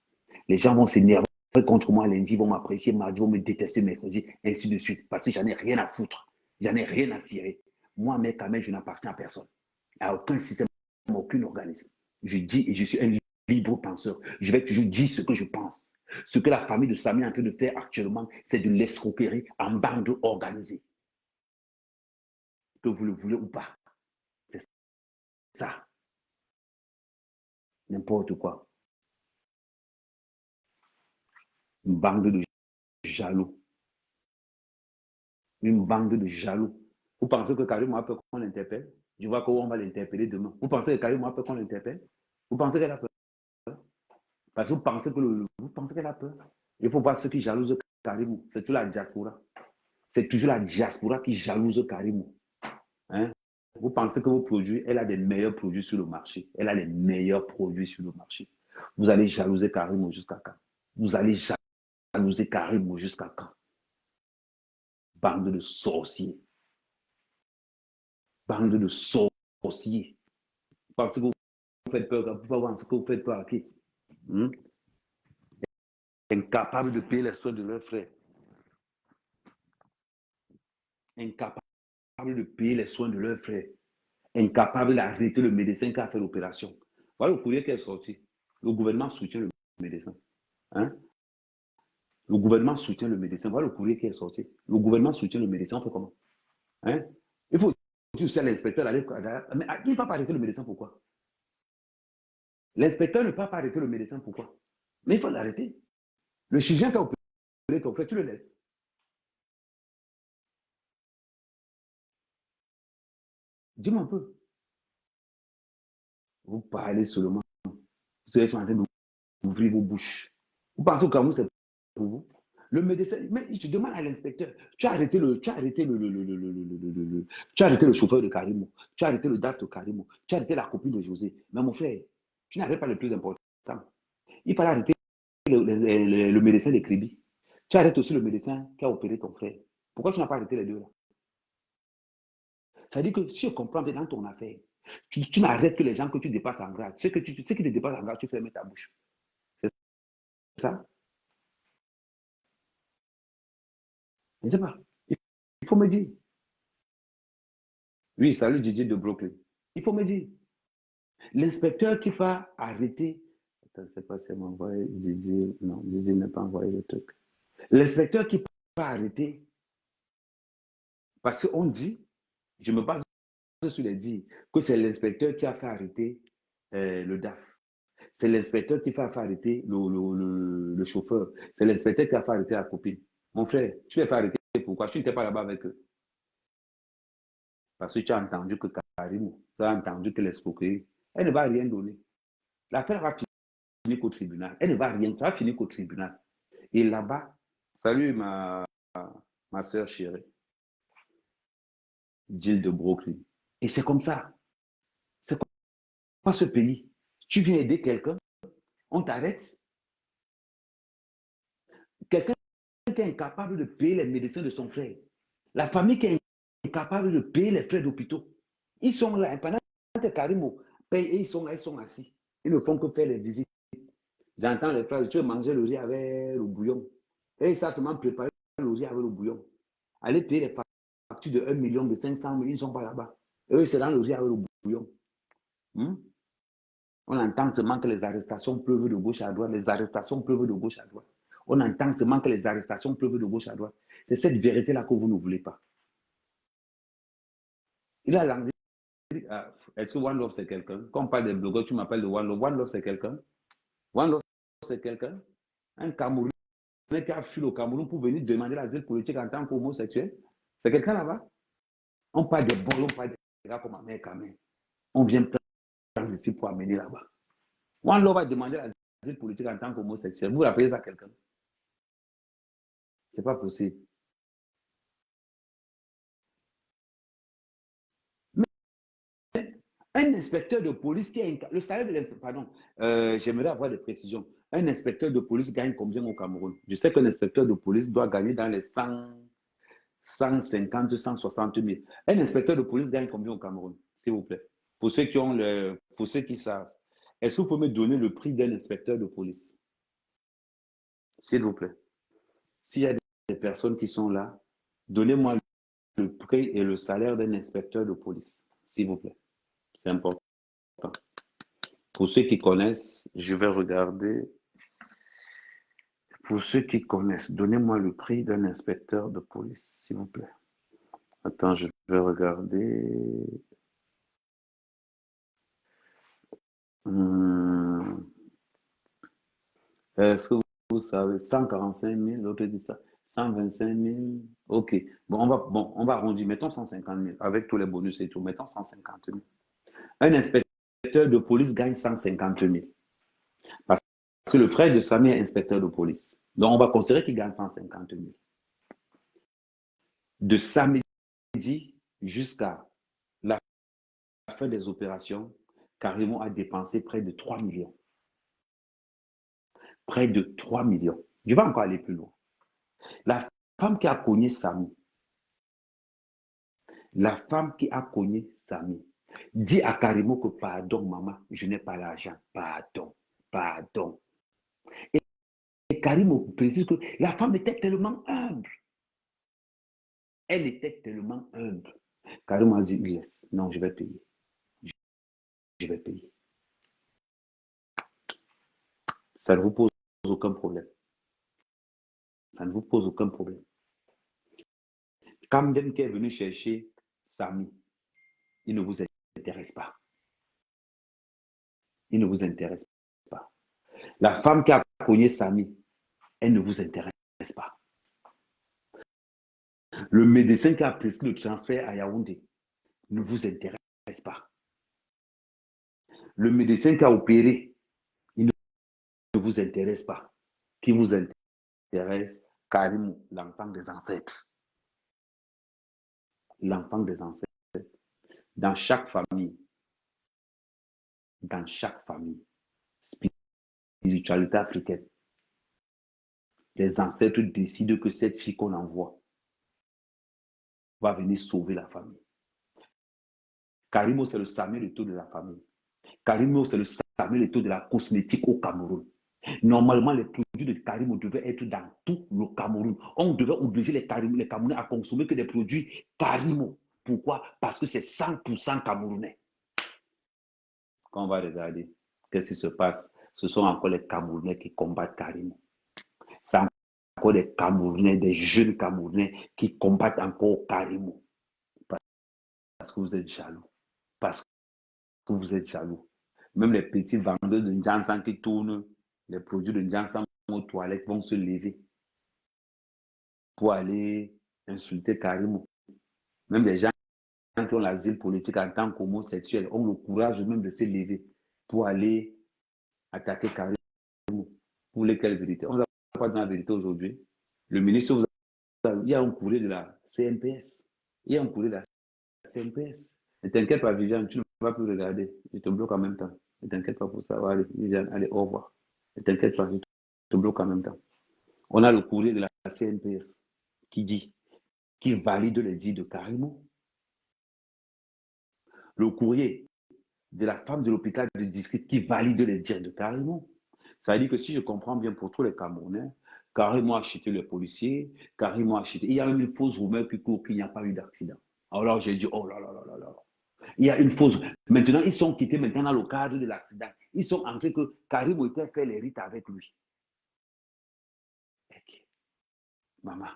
Les gens vont s'énerver contre moi lundi, vont m'apprécier mardi, vont me détester mercredi, ainsi de suite. Parce que j'en ai rien à foutre. J'en ai rien à cirer. Moi, mec, quand même, je n'appartiens à personne. À aucun système, à aucun organisme. Je dis et je suis un libre penseur. Je vais toujours dire ce que je pense. Ce que la famille de Samy est en train de faire actuellement, c'est de l'escroquerie en bande organisée. Que vous le voulez ou pas. C'est ça. N'importe quoi. Une bande de jaloux. Une bande de jaloux. Vous pensez que Karim a peur qu'on l'interpelle? Je vois qu'on va l'interpeller demain. Vous pensez que Karim a peur qu'on l'interpelle? Vous pensez qu'elle a peur? Parce que vous pensez qu'elle a peur. Il faut voir ceux qui jalousent Karim. C'est toujours la diaspora. C'est toujours la diaspora qui jalouse Karim. Hein? Vous pensez que vos produits, elle a des meilleurs produits sur le marché. Elle a les meilleurs produits sur le marché. Vous allez jalouser Karim jusqu'à quand? Vous allez jalouser Karim jusqu'à quand? Bande de sorciers. Bande de sorciers. Parce que vous faites peur, vous voir ce que vous faites peur à qui? Incapables de payer les soins de leurs frères. Incapables de payer les soins de leurs frères. Incapables d'arrêter le médecin qui a fait l'opération. Voilà le courrier qui est sorti. Le gouvernement soutient le médecin. Hein? Le gouvernement soutient le médecin. Voilà le courrier qui est sorti. Le gouvernement soutient le médecin. On fait comment? Hein? Il faut dire à l'inspecteur d'aller. Mais il ne va pas arrêter le médecin, pourquoi? L'inspecteur ne peut pas arrêter le médecin, pourquoi? Mais il faut l'arrêter. Le chirurgien qui a opéré ton frère, tu le laisses. Dis-moi un peu. Vous parlez seulement. Vous êtes en train d'ouvrir vos bouches. Vous pensez au Cameroun, c'est pour vous? Le médecin, mais je demande à l'inspecteur, tu as arrêté le chauffeur de Karimo, tu as arrêté le DAF de Karimo, tu as arrêté la copine de José. Mais mon frère, tu n'arrêtes pas le plus important. Il fallait arrêter le médecin de Kribi. Tu arrêtes aussi le médecin qui a opéré ton frère. Pourquoi tu n'as pas arrêté les deux là? Ça veut dire que si je comprends bien dans ton affaire, tu n'arrêtes que les gens que tu dépasses en grade. Ceux qui te dépassent en grade, tu fermes ta bouche. C'est ça? Je ne sais pas. Il faut me dire. Oui, salut Didier de Brooklyn. Il faut me dire. L'inspecteur qui va arrêter. Attends, je ne sais pas si elle m'a envoyé Didier. Non, Didier n'a pas envoyé le truc. L'inspecteur qui va arrêter. Parce qu'on dit, je me base sur les dires, que c'est l'inspecteur qui a fait arrêter le DAF. C'est l'inspecteur qui a fait arrêter le chauffeur. C'est l'inspecteur qui a fait arrêter la copine. Mon frère, tu l'as fait arrêter pourquoi? Tu n'étais pas là-bas avec eux. Parce que tu as entendu que Karim, tu as entendu que l'escroquerie, elle ne va rien donner. L'affaire va finir qu'au tribunal. Elle ne va rien, ça va finir qu'au tribunal. Et là-bas, salut ma soeur chérie, Jill de Brooklyn. Et c'est comme ça. C'est quoi ce pays? Tu viens aider quelqu'un, on t'arrête. Quelqu'un qui est incapable de payer les médecins de son frère. La famille qui est incapable de payer les frais d'hôpitaux. Ils sont là, pendant que Karimo paye, et ils sont là, ils sont assis. Ils ne font que faire les visites. J'entends les phrases, tu veux manger le riz avec le bouillon. Et ils savent seulement préparer le riz avec le bouillon. Allez payer les factures de 1 million, de 500 000, ils ne sont pas là-bas. Eux, c'est dans le riz avec le bouillon. On entend seulement que les arrestations pleuvent de gauche à droite. Les arrestations pleuvent de gauche à droite. On entend seulement que les arrestations pleuvent de gauche à droite. C'est cette vérité-là que vous ne voulez pas. Il a lancé. Est-ce que One Love c'est quelqu'un? Quand on parle des blogueurs, tu m'appelles de One Love. One Love c'est quelqu'un? One Love c'est quelqu'un? Un Camerounais qui a fui le Cameroun pour venir demander l'asile politique en tant qu'homosexuel? C'est quelqu'un là-bas? On parle des bons, on parle des gars comme Ahmed Kamel. On vient prendre ici pour amener là-bas. One Love va demander l'asile politique en tant qu'homosexuel. Vous rappelez ça à quelqu'un? C'est pas possible. Mais Un inspecteur de police qui a le salaire de l'inspecteur, pardon, j'aimerais avoir des précisions. Un inspecteur de police gagne combien au Cameroun? Je sais qu'un inspecteur de police doit gagner dans les 150, 160 000. Un inspecteur de police gagne combien au Cameroun, s'il vous plaît? Pour ceux qui savent, est-ce que vous pouvez me donner le prix d'un inspecteur de police? S'il vous plaît. S'il y a des personnes qui sont là, donnez-moi le prix et le salaire d'un inspecteur de police, s'il vous plaît. C'est important. Pour ceux qui connaissent, je vais regarder. Pour ceux qui connaissent, donnez-moi le prix d'un inspecteur de police, s'il vous plaît. Attends, je vais regarder. Est-ce que vous savez, 145 000, l'autre dit ça, 125 000, ok. Bon, on va arrondir, mettons 150 000, avec tous les bonus et tout, mettons 150 000. Un inspecteur de police gagne 150 000. Parce que le frère de Samy est inspecteur de police. Donc, on va considérer qu'il gagne 150 000. De samedi jusqu'à la fin des opérations, Karimo a dépensé près de 3 millions. Près de 3 millions. Je vais encore aller plus loin. La femme qui a cogné Samy, dit à Karimo que pardon, maman, je n'ai pas l'argent. Pardon. Et Karimo précise que la femme était tellement humble. Elle était tellement humble. Karimo a dit, yes, non, je vais payer. Je vais payer. Ça ne vous pose aucun problème. Ça ne vous pose aucun problème. Kamden qui est venu chercher Samy, il ne vous intéresse pas. Il ne vous intéresse pas. La femme qui a cogné Samy, elle ne vous intéresse pas. Le médecin qui a prescrit le transfert à Yaoundé ne vous intéresse pas. Le médecin qui a opéré, il ne vous intéresse pas. Qui vous intéresse? Karim, l'enfant des ancêtres. L'enfant des ancêtres. Dans chaque famille, spiritualité africaine, les ancêtres décident que cette fille qu'on envoie va venir sauver la famille. Karimo, c'est le Samuel Eto'o de la famille. Karimo, c'est le Samuel Eto'o de la cosmétique au Cameroun. Normalement, les produits de Karimo devaient être dans tout le Cameroun. On devait obliger les Camerounais à consommer que des produits Karimo. Pourquoi? Parce que c'est 100% camerounais. Quand on va regarder, qu'est-ce qui se passe? Ce sont encore les Camerounais qui combattent Karimo. C'est encore des Camerounais, des jeunes Camerounais qui combattent encore Karimo. Parce que vous êtes jaloux. Parce que vous êtes jaloux. Même les petits vendeurs de Njansan qui tournent les produits de Njansan aux toilettes vont se lever pour aller insulter Karimo. Même les gens qui ont l'asile politique en tant qu'homosexuels ont le courage même de se lever pour aller attaquer Karimo. Pour lesquelles vérités? On ne va pas dans la vérité aujourd'hui. Le ministre, il y a un courrier de la CNPS. Il y a un courrier de la CNPS. Ne t'inquiète pas, Viviane, tu ne vas plus regarder. Je te bloque en même temps. Ne t'inquiète pas pour ça. Allez, Viviane, allez, au revoir. Ne t'inquiète pas, je te bloque en même temps. On a le courrier de la CNPS qui valide les dires de Karimo. Le courrier de la femme de l'hôpital de district qui valide les dires de Karimo. Ça veut dire que si je comprends bien pour tous les Camerounais, Karimo a acheté les policiers, Karimo a acheté. Il y a même une fausse rumeur qui court qu'il n'y a pas eu d'accident. Alors j'ai dit, oh là là là là là. Il y a une fausse. Maintenant, ils sont quittés maintenant dans le cadre de l'accident. Ils sont entrés que Karimo était fait les rites avec lui. Okay. Maman,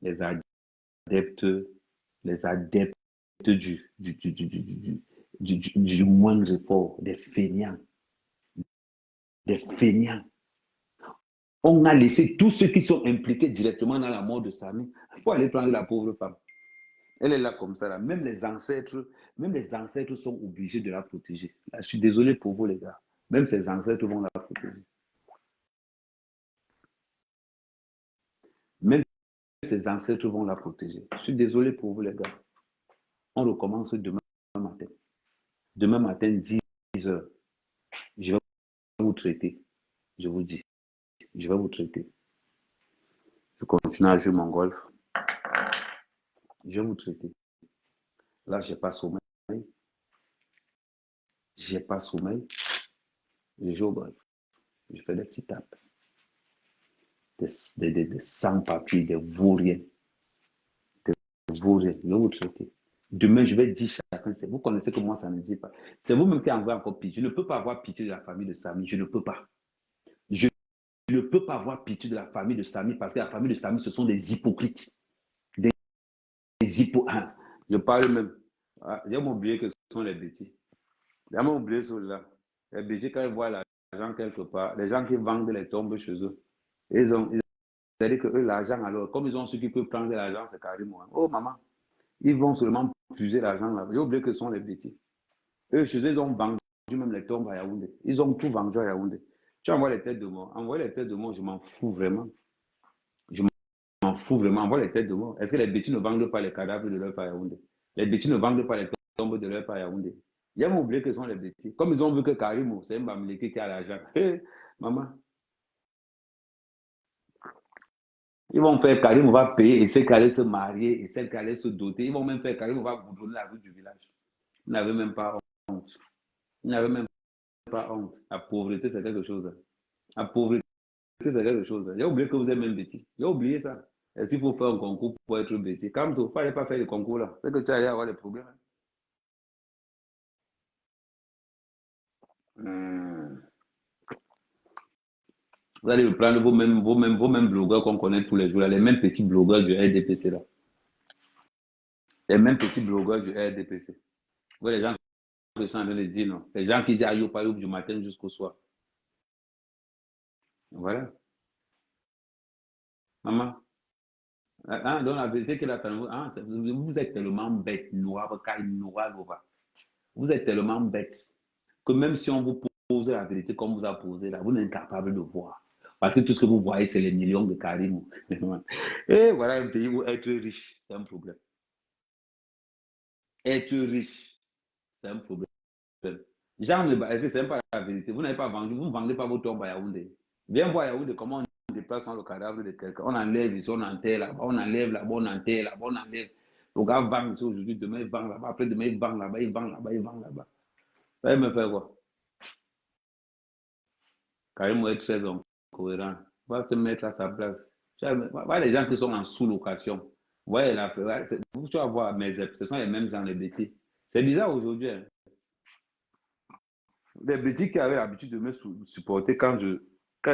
les adeptes du moindre effort, des feignants. On a laissé tous ceux qui sont impliqués directement dans la mort de Samy pour aller prendre la pauvre femme. Elle est là comme ça. Là. Même les ancêtres sont obligés de la protéger. Là, je suis désolé pour vous, les gars. Même ses ancêtres vont la protéger. Même ses ancêtres vont la protéger. Je suis désolé pour vous, les gars. On recommence demain matin. Demain matin, 10 heures. Je vais vous traiter. Je vous dis. Je vais vous traiter. Je continue à jouer mon golf. Je vais vous traiter. Là, j'ai pas sommeil. J'ai pas sommeil. Je joue au golf. Je fais des petits tapes. Des sans-papiers, des vauriens. Des vauriens. Je vais vous traiter. Demain, je vais dire chacun. Vous connaissez que moi, ça ne dit pas. C'est vous-même qui envoyez encore pitié. Je ne peux pas avoir pitié de la famille de Samy. Je ne peux pas. Je ne peux pas avoir pitié de la famille de Samy parce que la famille de Samy, ce sont des hypocrites. Des hypocrites. Je parle même. Ah, j'ai oublié que ce sont les bêtis. J'ai oublié cela. Les bêtis, quand ils voient l'argent quelque part, les gens qui vendent les tombes chez eux, c'est-à-dire que eux, l'argent, alors, comme ils ont ceux qui peuvent prendre l'argent, c'est carrément. Oh, maman, ils vont seulement puiser l'argent là. J'ai oublié que ce sont les bêtis. Eux, chez eux, ils ont vendu même les tombes à Yaoundé. Ils ont tout vendu à Yaoundé. Tu envoies les têtes de mort. Envoyer les têtes de mort, je m'en fous vraiment. Je m'en fous vraiment. Envoie les têtes de mort. Est-ce que les bêtis ne vendent pas les cadavres de leur père à Yaoundé? Les bêtis ne vendent pas les tombes de leur père à Yaoundé. Ils ont oublié que ce sont les bêtis. Comme ils ont vu que Karim, c'est un Bamileke qui a l'argent. Hey, maman. Ils vont faire Karim, on va payer, et celle qui allait se marier, et celle qui allait se doter. Ils vont même faire Karim, on va vous donner la rue du village. Ils n'avaient même pas honte. Ils n'avaient même pas honte. La pauvreté, c'est quelque chose. La pauvreté, c'est quelque chose. J'ai oublié que vous êtes même bêtis. J'ai oublié ça. Est-ce qu'il faut faire un concours pour être bêtis? Comme il ne fallait pas faire le concours là. C'est que tu allais avoir des problèmes. Vous allez prendre vos mêmes blogueurs qu'on connaît tous les jours, là, les mêmes petits blogueurs du RDPC là. Les mêmes petits blogueurs du RDPC. Vous les gens qui sont en train de dire non. Les gens qui disent aïe au du matin jusqu'au soir. Voilà. Maman. Ah, donc la vérité que la vous êtes tellement bête, noir, noir. Vous êtes tellement bête que même si on vous pose la vérité comme vous a posé là, vous n'êtes pas capable de voir. Parce que tout ce que vous voyez, c'est les millions de Karim. Et voilà un pays où être riche, c'est un problème. Être riche, c'est un problème. Genre, c'est pas la vérité. Vous n'avez pas vendu, vous ne vendez pas votre tombe à Yaoundé. Viens voir Yaoundé comment on déplace le cadavre de quelqu'un. On enlève ici, on enterre là-bas, on enlève là-bas, on enterre là-bas, on enlève. Le gars vend ici aujourd'hui, demain il vend là-bas, après demain il vend là-bas, il vend là-bas, il vend là-bas. Ça va me faire quoi? Karim va être très incohérent. Va te mettre à sa place. Voilà les gens qui sont en sous-location. Ouais, tu vas voir, mais ce sont les mêmes gens, les bêtis. C'est bizarre aujourd'hui. Hein. Les bêtis qui avaient l'habitude de me supporter quand je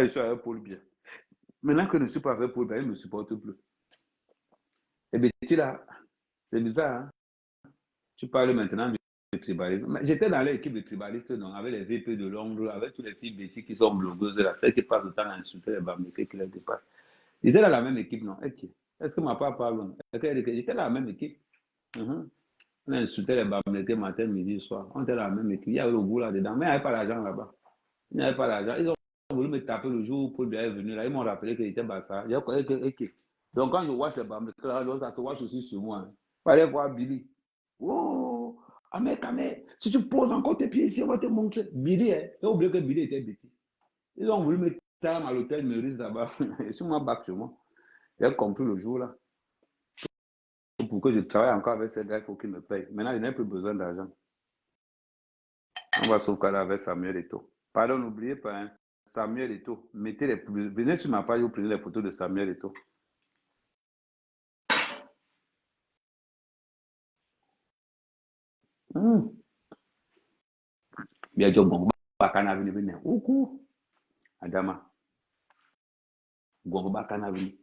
suis avec Paul Biya. Maintenant que je ne suis pas avec Paul Biya, ils ne me supportent plus. Les bêtis là, c'est bizarre. Hein? Tu parles maintenant de tribalisme. J'étais dans l'équipe de tribalistes, donc, avec les VP de Londres, avec tous les filles bêtis qui sont blogueuses là, celles qui passent le temps à insulter les Bamileke qui les dépassent. Ils étaient dans la même équipe, non? Est-ce que ma part parle? J'étais dans la même équipe. On insultait les Bamileke matin, midi, soir. On était dans la même équipe. Il y avait le goût là-dedans, mais il n'y avait pas l'argent là-bas. Il n'y avait pas l'argent. Ils ont voulu me taper le jour où Paul Biya est venu là. Ils m'ont rappelé qu'il était Bassa. J'ai croyé que. Donc quand je watch les Bamileke là, ça se watch aussi sur moi. Il fallait voir Billy. Oh, Ahmed, si tu poses encore tes pieds ici, on va te montrer. Billy, j'ai oublié que Billy était bêtise. Ils ont voulu me taper à l'hôtel Meurice là-bas. Ils sont ma bac sur moi. J'ai compris le jour là. Pour que je travaille encore avec ces gars, il faut qu'ils me payent. Maintenant, je n'ai plus besoin d'argent. On va sauvegarder avec Samuel Eto'o. Pardon, n'oubliez pas, hein, Samuel Eto'o. Venez sur ma page, vous prenez les photos de Samuel Eto'o. Bien sûr, bon, bakana vini. Oukou. Adama. Gongo bakana vini.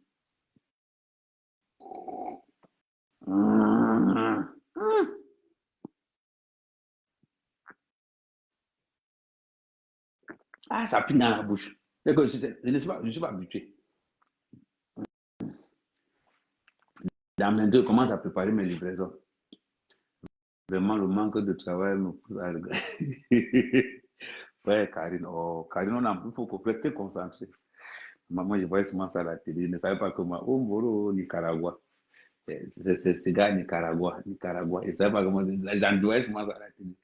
Ah, ça pique dans la bouche. Je ne suis pas habitué. Dans mes deux, commence à préparer mes livraisons. Vraiment, le manque de travail me pousse à regretter. Ouais, Karine, il faut rester concentré. Moi, je voyais souvent ça à la télé. Je ne savais pas comment. Oh, Moro, Nicaragua. C'est ce gars Nicaragua. Nicaragua. Et ça va comment c'est ça. Jean Douest, moi, ça à la télé.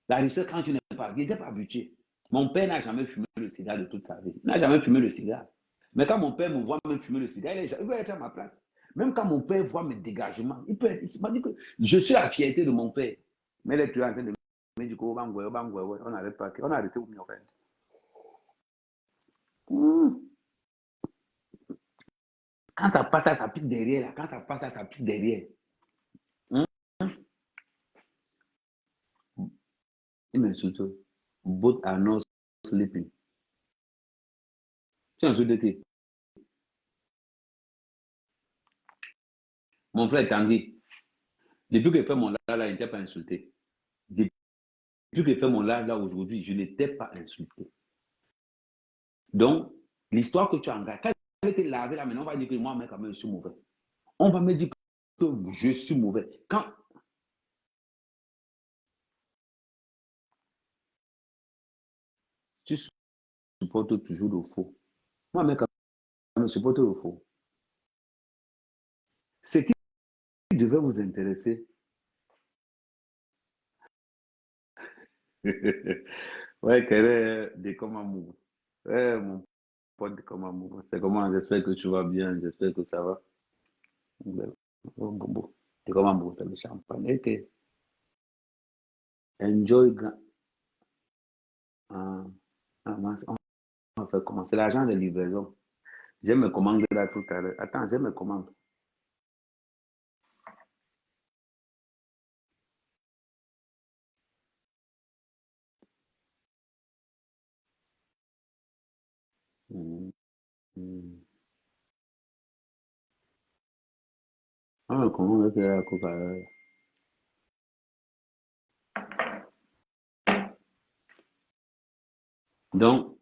La richesse, quand tu n'es pas, il n'était pas habitué. Mon père n'a jamais fumé le cigare de toute sa vie. Il n'a jamais fumé le cigare. Mais quand mon père me voit même fumer le cigare, il veut être à ma place. Même quand mon père voit mes dégagements, il peut être. Il m'a dit que je suis la fierté de mon père. Mais là, tu es en train de me dire qu'on on n'arrête pas. On a arrêté au milieu. Quand ça passe, ça pique derrière. Là. Quand ça passe, ça pique derrière. Il m'insulte. Both are not sleeping. Tu insultes qui? Mon frère Tanguy. Depuis que j'ai fait mon live là, il n'était pas insulté. Depuis que j'ai fait mon live là aujourd'hui, je n'étais pas insulté. Donc, l'histoire que tu as engagée, quand elle était lavée là, maintenant, on va dire que moi, mec, quand même, je suis mauvais. On va me dire que je suis mauvais. Quand tu supportes toujours le faux, moi, mec, quand même, je supporte le faux. Ce qui devait vous intéresser, ouais, quel est des commandes. Ouais, mon pote de comment. C'est comment, j'espère que tu vas bien, j'espère que ça va. Bon. C'est comment, c'est le champagne. Ok. Enjoy. Ah, on va faire comment? C'est l'agent de livraison. J'ai mes commandes là tout à l'heure. Attends, j'ai mes commandes. Ah, comment on fait la coupe à l'heure? Donc,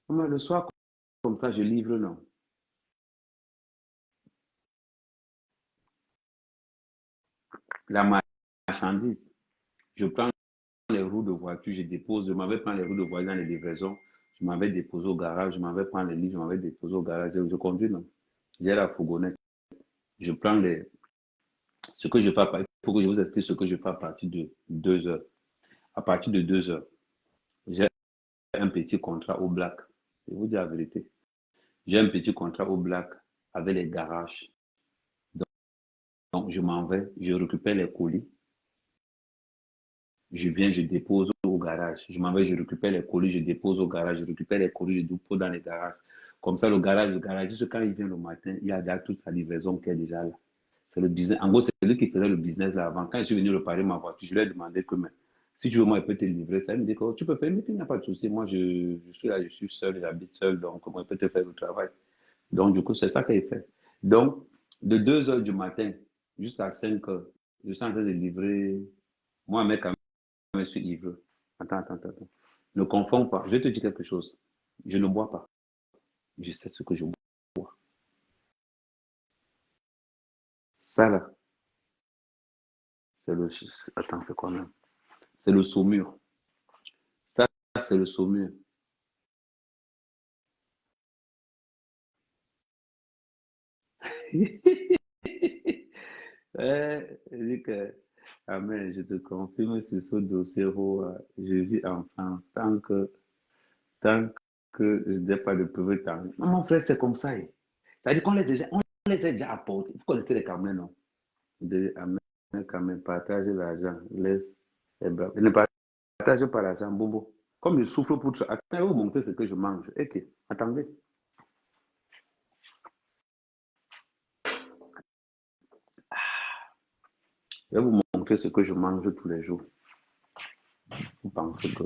le soir, comme ça, je livre, non. La marchandise, je prends les roues de voiture, je dépose, je m'en vais prendre les roues de voiture dans les livraisons, je m'en vais déposer au garage, je m'en vais prendre les livres, je m'en vais déposer au garage, je conduis, non. J'ai la fourgonnette, je prends ce que je fais, il faut que je vous explique ce que je fais à partir de 2 heures. À partir de 2 heures, j'ai un petit contrat au black, je vous dis la vérité. J'ai un petit contrat au black avec les garages. Donc, je m'en vais, je récupère les colis. Je viens, je dépose au garage. Je m'en vais, je récupère les colis, je dépose au garage. Je récupère les colis, je dépose dans les garages. Comme ça, le garagiste, quand il vient le matin, il y a déjà toute sa livraison qui est déjà là. C'est le business. En gros, c'est lui qui faisait le business là avant. Quand je suis venu réparer ma voiture, je lui ai demandé que, mais, si tu veux, moi, il peut te livrer ça. Il me dit que tu peux faire, mais il n'y a pas de souci. Moi, je suis là, je suis seul, j'habite seul, donc moi, il peut te faire le travail. Donc, du coup, c'est ça qu'il fait. Donc, de 2 heures du matin jusqu'à 5 heures, je suis en train de livrer. Moi, mec, quand même, je suis ivre. Attends. Ne confonds pas. Je vais te dire quelque chose. Je ne bois pas. Je sais ce que je bois. Ça, là, c'est le. Attends, c'est quoi même? C'est le saumur. Ça, c'est le saumur. Je dis que, Amen, je te confirme sur ce dossier où je vis en France tant que je n'ai pas de preuve tangible. Mon frère, c'est comme ça. C'est-à-dire on les a déjà apportés. Vous connaissez les Camerounais, non? Amen, quand même, partage l'argent. Laisse les bras. Ne partage pas l'argent, bobo. Comme je souffre pour ça, attendez, vous montrer ce que je mange. Ok, attendez. Je vais vous montrer ce que je mange tous les jours. Vous pensez que...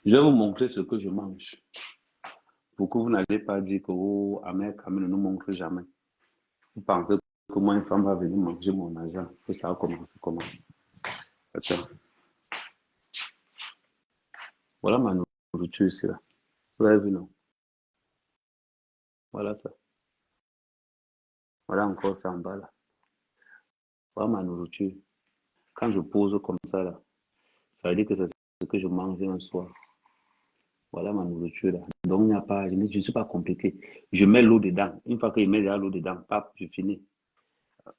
Je vais vous montrer ce que je mange. Pour que vous n'allez pas dire que, oh, Ahmed ne nous montre jamais. Vous pensez que moi, une femme va venir manger mon argent, que ça va commencer comment? Attends. Voilà ma nourriture ici, là. Vous avez vu, non? Voilà ça. Voilà encore ça en bas, là. Voilà ma nourriture. Quand je pose comme ça, là, ça veut dire que c'est ce que je mange un soir. Voilà ma nourriture, là. Donc, il n'y a pas, je ne suis pas compliqué. Je mets l'eau dedans. Une fois que je mets l'eau dedans, pap, je finis.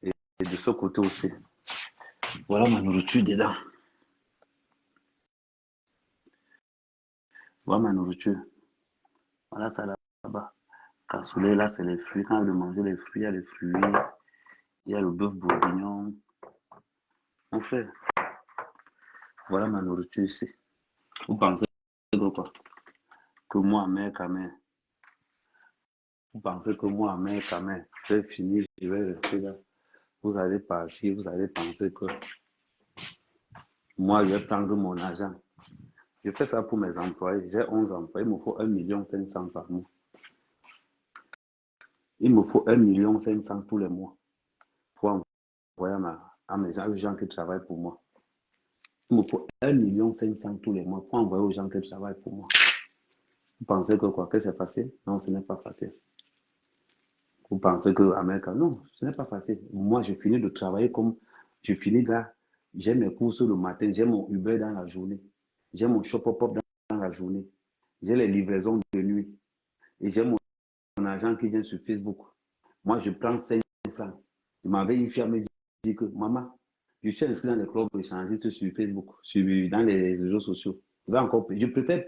Et de ce côté aussi. Voilà ma nourriture dedans. Voilà ma nourriture. Voilà ça là-bas. Cassoulet, là, c'est les fruits. Quand je mange les fruits, il y a les fruits. Il y a le bœuf bourguignon. On fait. Voilà ma nourriture ici. Vous pensez que quoi? Que moi, mère, Kamel. Vous pensez que moi, mère, Kamel, j'ai fini, je vais rester là. Vous allez partir, vous allez penser que moi, je vais prendre mon argent. Je fais ça pour mes employés. J'ai 11 employés. Il me faut 1,5 million par mois. Il me faut 1,5 million tous les mois pour envoyer à mes gens qui travaillent pour moi. Il me faut 1,5 million tous les mois pour envoyer aux gens qui travaillent pour moi. Vous pensez que quoi? Que c'est facile? Non, ce n'est pas facile. Vous pensez que Amérique? Non, ce n'est pas facile. Moi, je finis de travailler comme je finis là. J'ai mes courses le matin, j'ai mon Uber dans la journée, j'ai mon Shopopop dans la journée, j'ai les livraisons de nuit et j'ai mon argent qui vient sur Facebook. Moi, je prends 5 francs. Je m'avais une fille à me dire que maman, je suis inscrit dans les clubs échangistes sur Facebook, dans les réseaux sociaux. Je préfère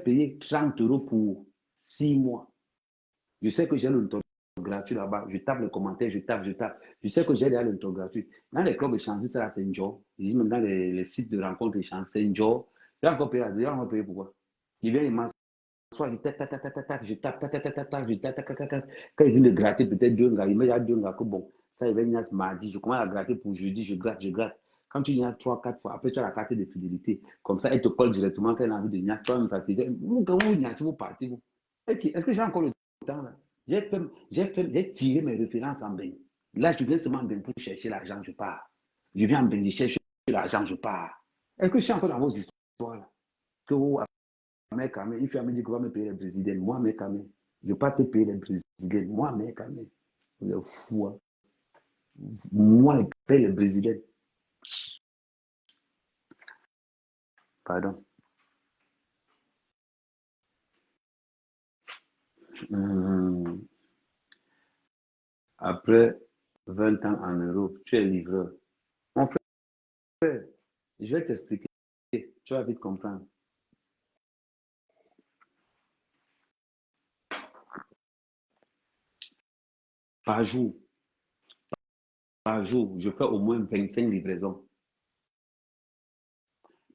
payer 30 euros pour 6 mois. Je sais que j'ai le temps gratuit là-bas. Je tape les commentaires, je tape. Je sais que j'ai déjà le temps gratuit. Dans les clubs échangistes, c'est un job. Même dans les sites de rencontres échangistes, c'est un job. J'ai encore payé pourquoi? Il vient, il m'assoit, je tape. Quand il vient de gratter peut-être 2 gars, il met déjà 2 gars que bon, ça il vient mardi, je commence à gratter pour jeudi, je gratte. Quand tu viens 3, 4 fois, après tu as la carte de fidélité. Comme ça, elle te colle directement quand elle a envie de niasse. Toi, vous partez, vous. Est-ce que j'ai encore le temps là? J'ai tiré mes références en bain. Là, je viens seulement en bain pour chercher l'argent, je pars. Je viens en bain, je cherche l'argent, je pars. Est-ce que je suis encore dans vos histoires là? Que vous, mec, il fait me dire que va me payer les Brésiliens. Moi, mec, je ne vais pas te payer les Brésiliens. Moi, mec, vous êtes fou. Hein? Moi, je paye les Brésiliens. Pardon. Après 20 ans en Europe, tu es livreur. Mon frère, je vais t'expliquer. Tu vas vite comprendre. Par jour, je fais au moins 25 livraisons.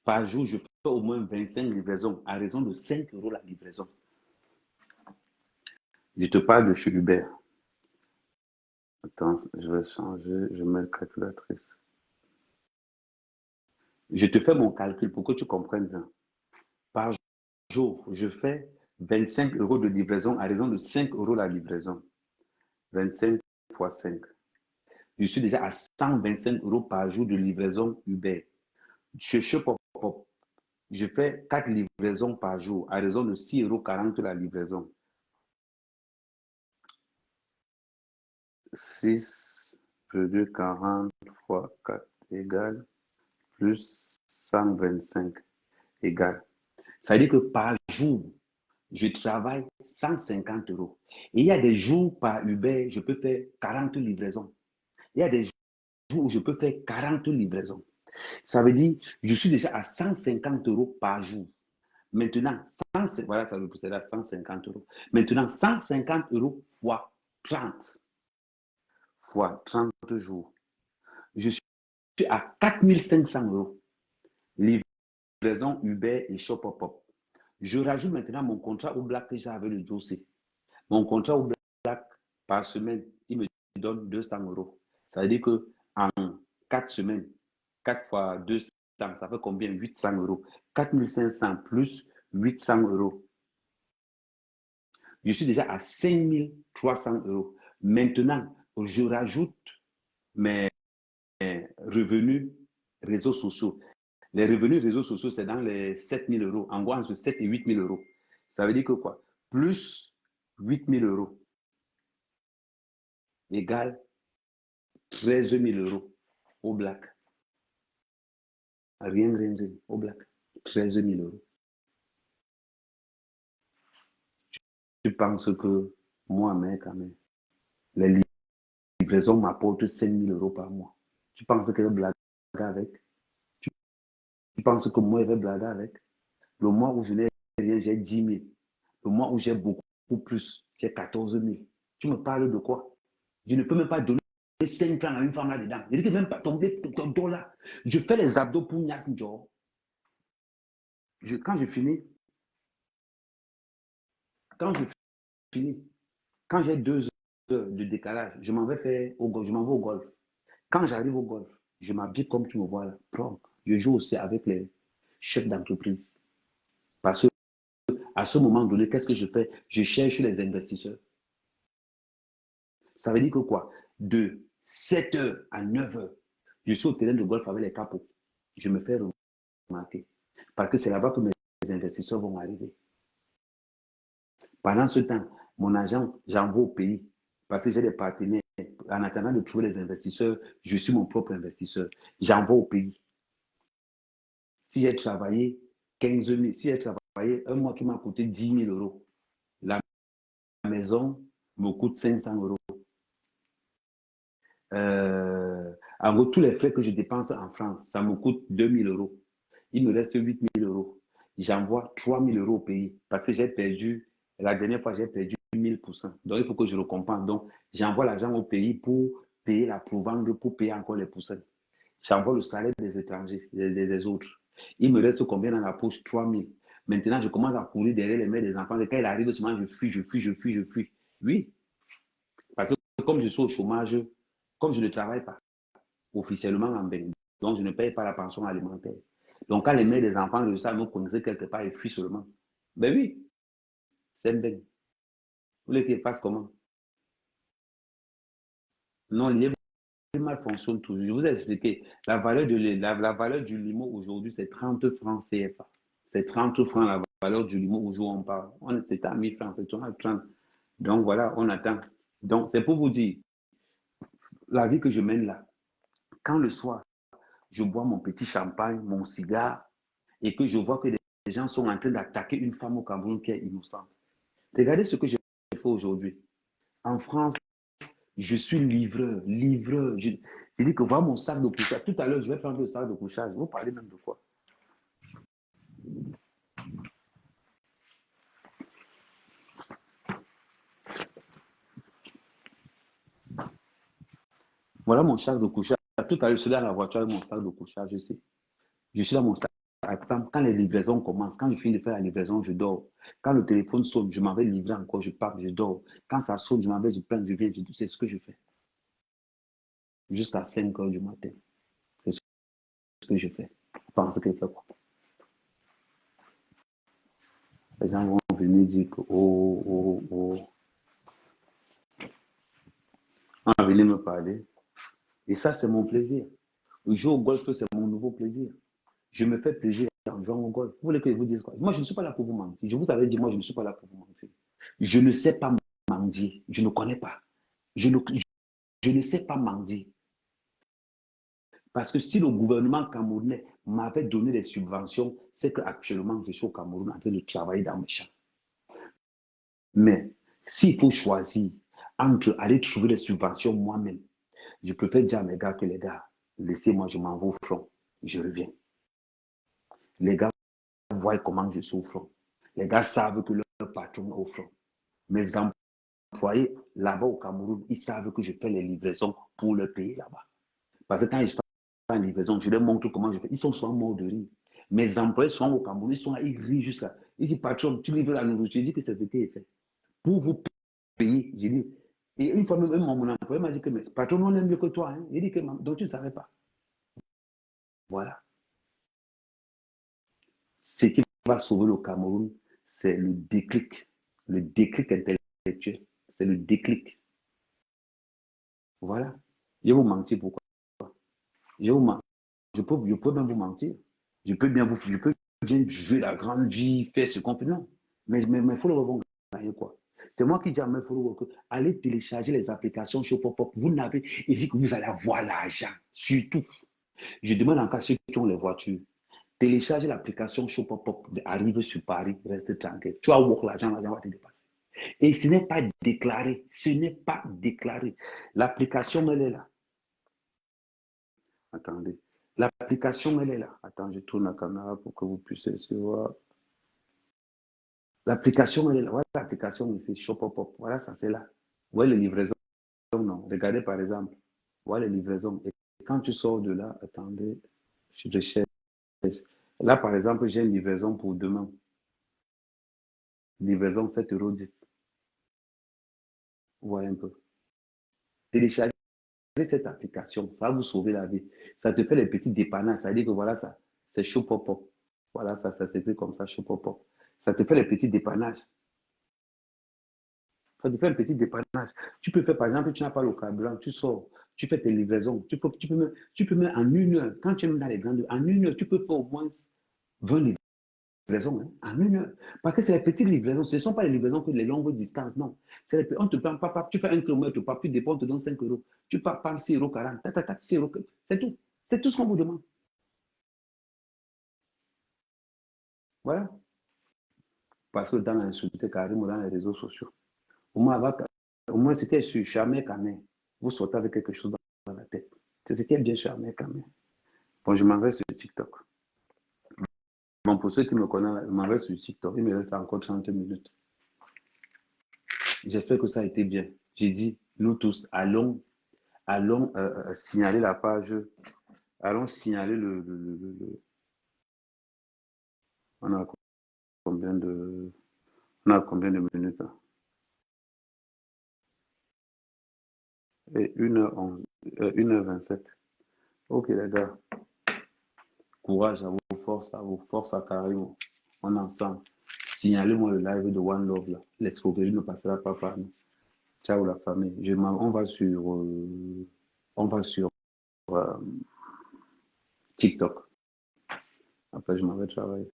Par jour, je fais au moins 25 livraisons à raison de 5 euros la livraison. Je te parle de chez Uber. Attends, je vais changer, je mets la calculatrice. Je te fais mon calcul pour que tu comprennes bien. Par jour, je fais 25 euros de livraison à raison de 5 euros la livraison. 25 fois 5. Je suis déjà à 125 euros par jour de livraison Uber. Chez Shopopop, je fais 4 livraisons par jour à raison de 6,40 € la livraison. 6,40 fois 4 égale plus 125 égale. Ça veut dire que par jour, je travaille 150 euros. Et il y a des jours par Uber, je peux faire 40 livraisons. Il y a des jours où je peux faire 40 livraisons. Ça veut dire, je suis déjà à 150 euros par jour. Maintenant, voilà, ça veut pousser à 150 euros. Maintenant, 150 euros fois 30. Fois 30 jours. Je suis à 4500 euros. Livraison Uber et Shopopop. Je rajoute maintenant mon contrat au black que j'ai avec le dossier. Mon contrat au black par semaine, il me donne 200 euros. Ça veut dire qu'en 4 semaines, 4 fois 200, ça fait combien? 800 euros. 4500 plus 800 euros. Je suis déjà à 5300 euros. Maintenant, je rajoute mes revenus réseaux sociaux. Les revenus réseaux sociaux, c'est dans les 7 000 euros. En gros, entre 7 et 8 000 euros. Ça veut dire que quoi? Plus 8 000 euros égale 13 000 euros au black. Rien, au black. 13 000 euros. Tu penses que moi, mec, les livraisons m'apportent 5 000 euros par mois. Tu penses que je vais blaguer avec? Tu penses que moi, je vais blaguer avec? Le mois où je n'ai rien, j'ai 10 000. Le mois où j'ai beaucoup plus, j'ai 14 000. Tu me parles de quoi? Je ne peux même pas donner 5 francs à une femme là-dedans. Je dis que même pas tomber ton dos là. Je fais les abdos pour Nias Njor. Quand je finis, quand j'ai 2 heures de décalage, je m'en vais faire au golf, je m'en vais au golf. Quand j'arrive au golf, je m'habille comme tu me vois là. Je joue aussi avec les chefs d'entreprise. Parce que à ce moment donné, qu'est-ce que je fais? Je cherche les investisseurs. Ça veut dire que quoi? De 7 heures à 9 heures, je suis au terrain de golf avec les capots. Je me fais remarquer. Parce que c'est là-bas que mes investisseurs vont arriver. Pendant ce temps, mon agent, j'envoie au pays. Parce que j'ai des partenaires. En attendant de trouver les investisseurs, je suis mon propre investisseur. J'envoie au pays. Si j'ai travaillé 15 000, si j'ai travaillé un mois qui m'a coûté 10 000 euros, la maison me coûte 500 euros. En gros, tous les frais que je dépense en France, ça me coûte 2 000 euros. Il me reste 8 000 euros. J'envoie 3 000 euros au pays parce que j'ai perdu, la dernière fois, j'ai perdu 1000%. Donc, il faut que je le compense. Donc, j'envoie l'argent au pays pour payer la provende, pour payer encore les pourcents. J'envoie le salaire des étrangers, des autres. Il me reste combien dans la poche? 3 000. Maintenant, je commence à courir derrière les mères des enfants. Et quand il arrive, je fuis. Oui, parce que comme je suis au chômage, comme je ne travaille pas officiellement en Bénin, donc je ne paye pas la pension alimentaire. Donc quand les mères des enfants de ça me connaissaient quelque part, ils fuient seulement. Ben oui, c'est bien. Vous voulez qu'ils fassent comment? Non, les mal fonctionne toujours. Je vous ai expliqué, la valeur du limo aujourd'hui, c'est 30 francs CFA. C'est 30 francs la valeur du limo aujourd'hui, on parle. On était à 1000 francs, c'est 30. Donc voilà, on attend. Donc c'est pour vous dire, la vie que je mène là, quand le soir, je bois mon petit champagne, mon cigare, et que je vois que des gens sont en train d'attaquer une femme au Cameroun qui est innocente. Regardez ce que j'ai fait aujourd'hui. En France, je suis livreur. Je dis que voilà mon sac de couchage. Tout à l'heure, je vais prendre le sac de couchage. Vous parlez même de quoi? Voilà mon sac de couchage. Tout à l'heure, je suis dans la voiture avec mon sac de couchage, je sais. Je suis dans mon sac. Quand les livraisons commencent, quand je finis de faire la livraison, je dors. Quand le téléphone sonne, je m'en vais livrer encore, je pars, je dors. Quand ça sonne, je m'en vais, je prends, je viens, c'est ce que je fais. Jusqu'à 5 heures du matin. C'est ce que je fais. Vous pensez que je fais quoi? Les gens vont venir dire que on va venir me parler. Et ça, c'est mon plaisir. Jouer au golf, c'est mon nouveau plaisir. Je me fais plaisir en jouant au golf. Vous voulez que je vous dise quoi? Moi, je ne suis pas là pour vous mentir. Je vous avais dit, moi, je ne suis pas là pour vous mentir. Je ne sais pas mendier. Je ne connais pas. Je ne sais pas mendier. Parce que si le gouvernement camerounais m'avait donné des subventions, c'est qu'actuellement, je suis au Cameroun en train de travailler dans mes champs. Mais s'il faut choisir entre aller trouver des subventions moi-même, je préfère dire à mes gars que les gars, laissez-moi, je m'en vais au front, je reviens. Les gars voient comment je suis au front. Les gars savent que leur patron est au front. Mes employés là-bas au Cameroun, ils savent que je fais les livraisons pour le pays là-bas. Parce que quand ils font en livraison, je leur montre comment je fais. Ils sont souvent morts de rire. Mes employés sont au Cameroun, ils sont là, ils rient juste là. Ils disent, patron, tu livres la nourriture. Je dis que c'est ce qui est fait. Pour vous payer, j'ai dit. Et une fois même, mon employé m'a dit que, mais patron, on aime mieux que toi. Hein. Il dit que, donc tu ne savais pas. Voilà. Ce qui va sauver le Cameroun, c'est le déclic intellectuel. C'est le déclic. Voilà. Je vais vous mentir pourquoi. Je, vous men- je peux même vous mentir. Je peux bien jouer la grande vie, faire ce qu'on fait. Non. Mais il faut le revoir gagner quoi. C'est moi qui dis à mes followers que allez télécharger les applications Shopopop. Vous n'avez, il dit que vous allez avoir l'argent. Surtout, je demande encore à ceux qui ont les voitures. Téléchargez l'application Shopopop. Arrive sur Paris, reste tranquille. Tu vas voir l'argent va te dépasser. Et ce n'est pas déclaré. Ce n'est pas déclaré. L'application, elle est là. Attendez. L'application, elle est là. Attends, je tourne la caméra pour que vous puissiez voir. L'application, elle est là. Voilà l'application ici, Shopopop. Voilà, ça, c'est là. Vous voyez les livraisons? Non. Regardez par exemple. Voilà les livraisons. Et quand tu sors de là, attendez, je recherche. Là, par exemple, j'ai une livraison pour demain. Livraison 7,10 €. Vous voyez un peu. Téléchargez cette application, ça va vous sauver la vie. Ça te fait les petits dépannages. Ça dit que voilà, ça, c'est Shopopop. Voilà, ça s'écrit comme ça, Shopopop. Ça te fait les petits dépannages. Ça te fait un petit dépannage. Tu peux faire, par exemple, tu n'as pas le carburant, tu sors, tu fais tes livraisons. Tu peux même en 1 heure, quand tu es dans les grandes, en 1 heure, tu peux faire au moins 20 livraisons, hein, en 1 heure. Parce que c'est les petites livraisons, ce ne sont pas les livraisons que les longues distances, non. On te prend pas, tu fais 1 kilomètre, pas plus dépend, on te donne 5 €. Tu pars par 6,40 €, 6 €, c'est tout. C'est tout ce qu'on vous demande. Voilà. Parce que dans l'insulté carrément dans les réseaux sociaux. Au moins c'était sur jamais quand même. Vous sortez avec quelque chose dans la tête. C'est ce qui est bien charmé quand même. Bon, je m'en vais sur TikTok. Bon, pour ceux qui me connaissent, je m'en vais sur TikTok. Il me reste encore 30 minutes. J'espère que ça a été bien. J'ai dit, nous tous, allons signaler la page. Allons signaler on a combien de, on a combien de minutes là? Et 1h11, 1h27. Ok les gars, courage à vos forces à carrément. On est ensemble. Signalez-moi le live de One Love là. L'escroquerie ne passera pas par nous. Ciao la famille. On va sur euh, TikTok. Après, je m'en vais travailler.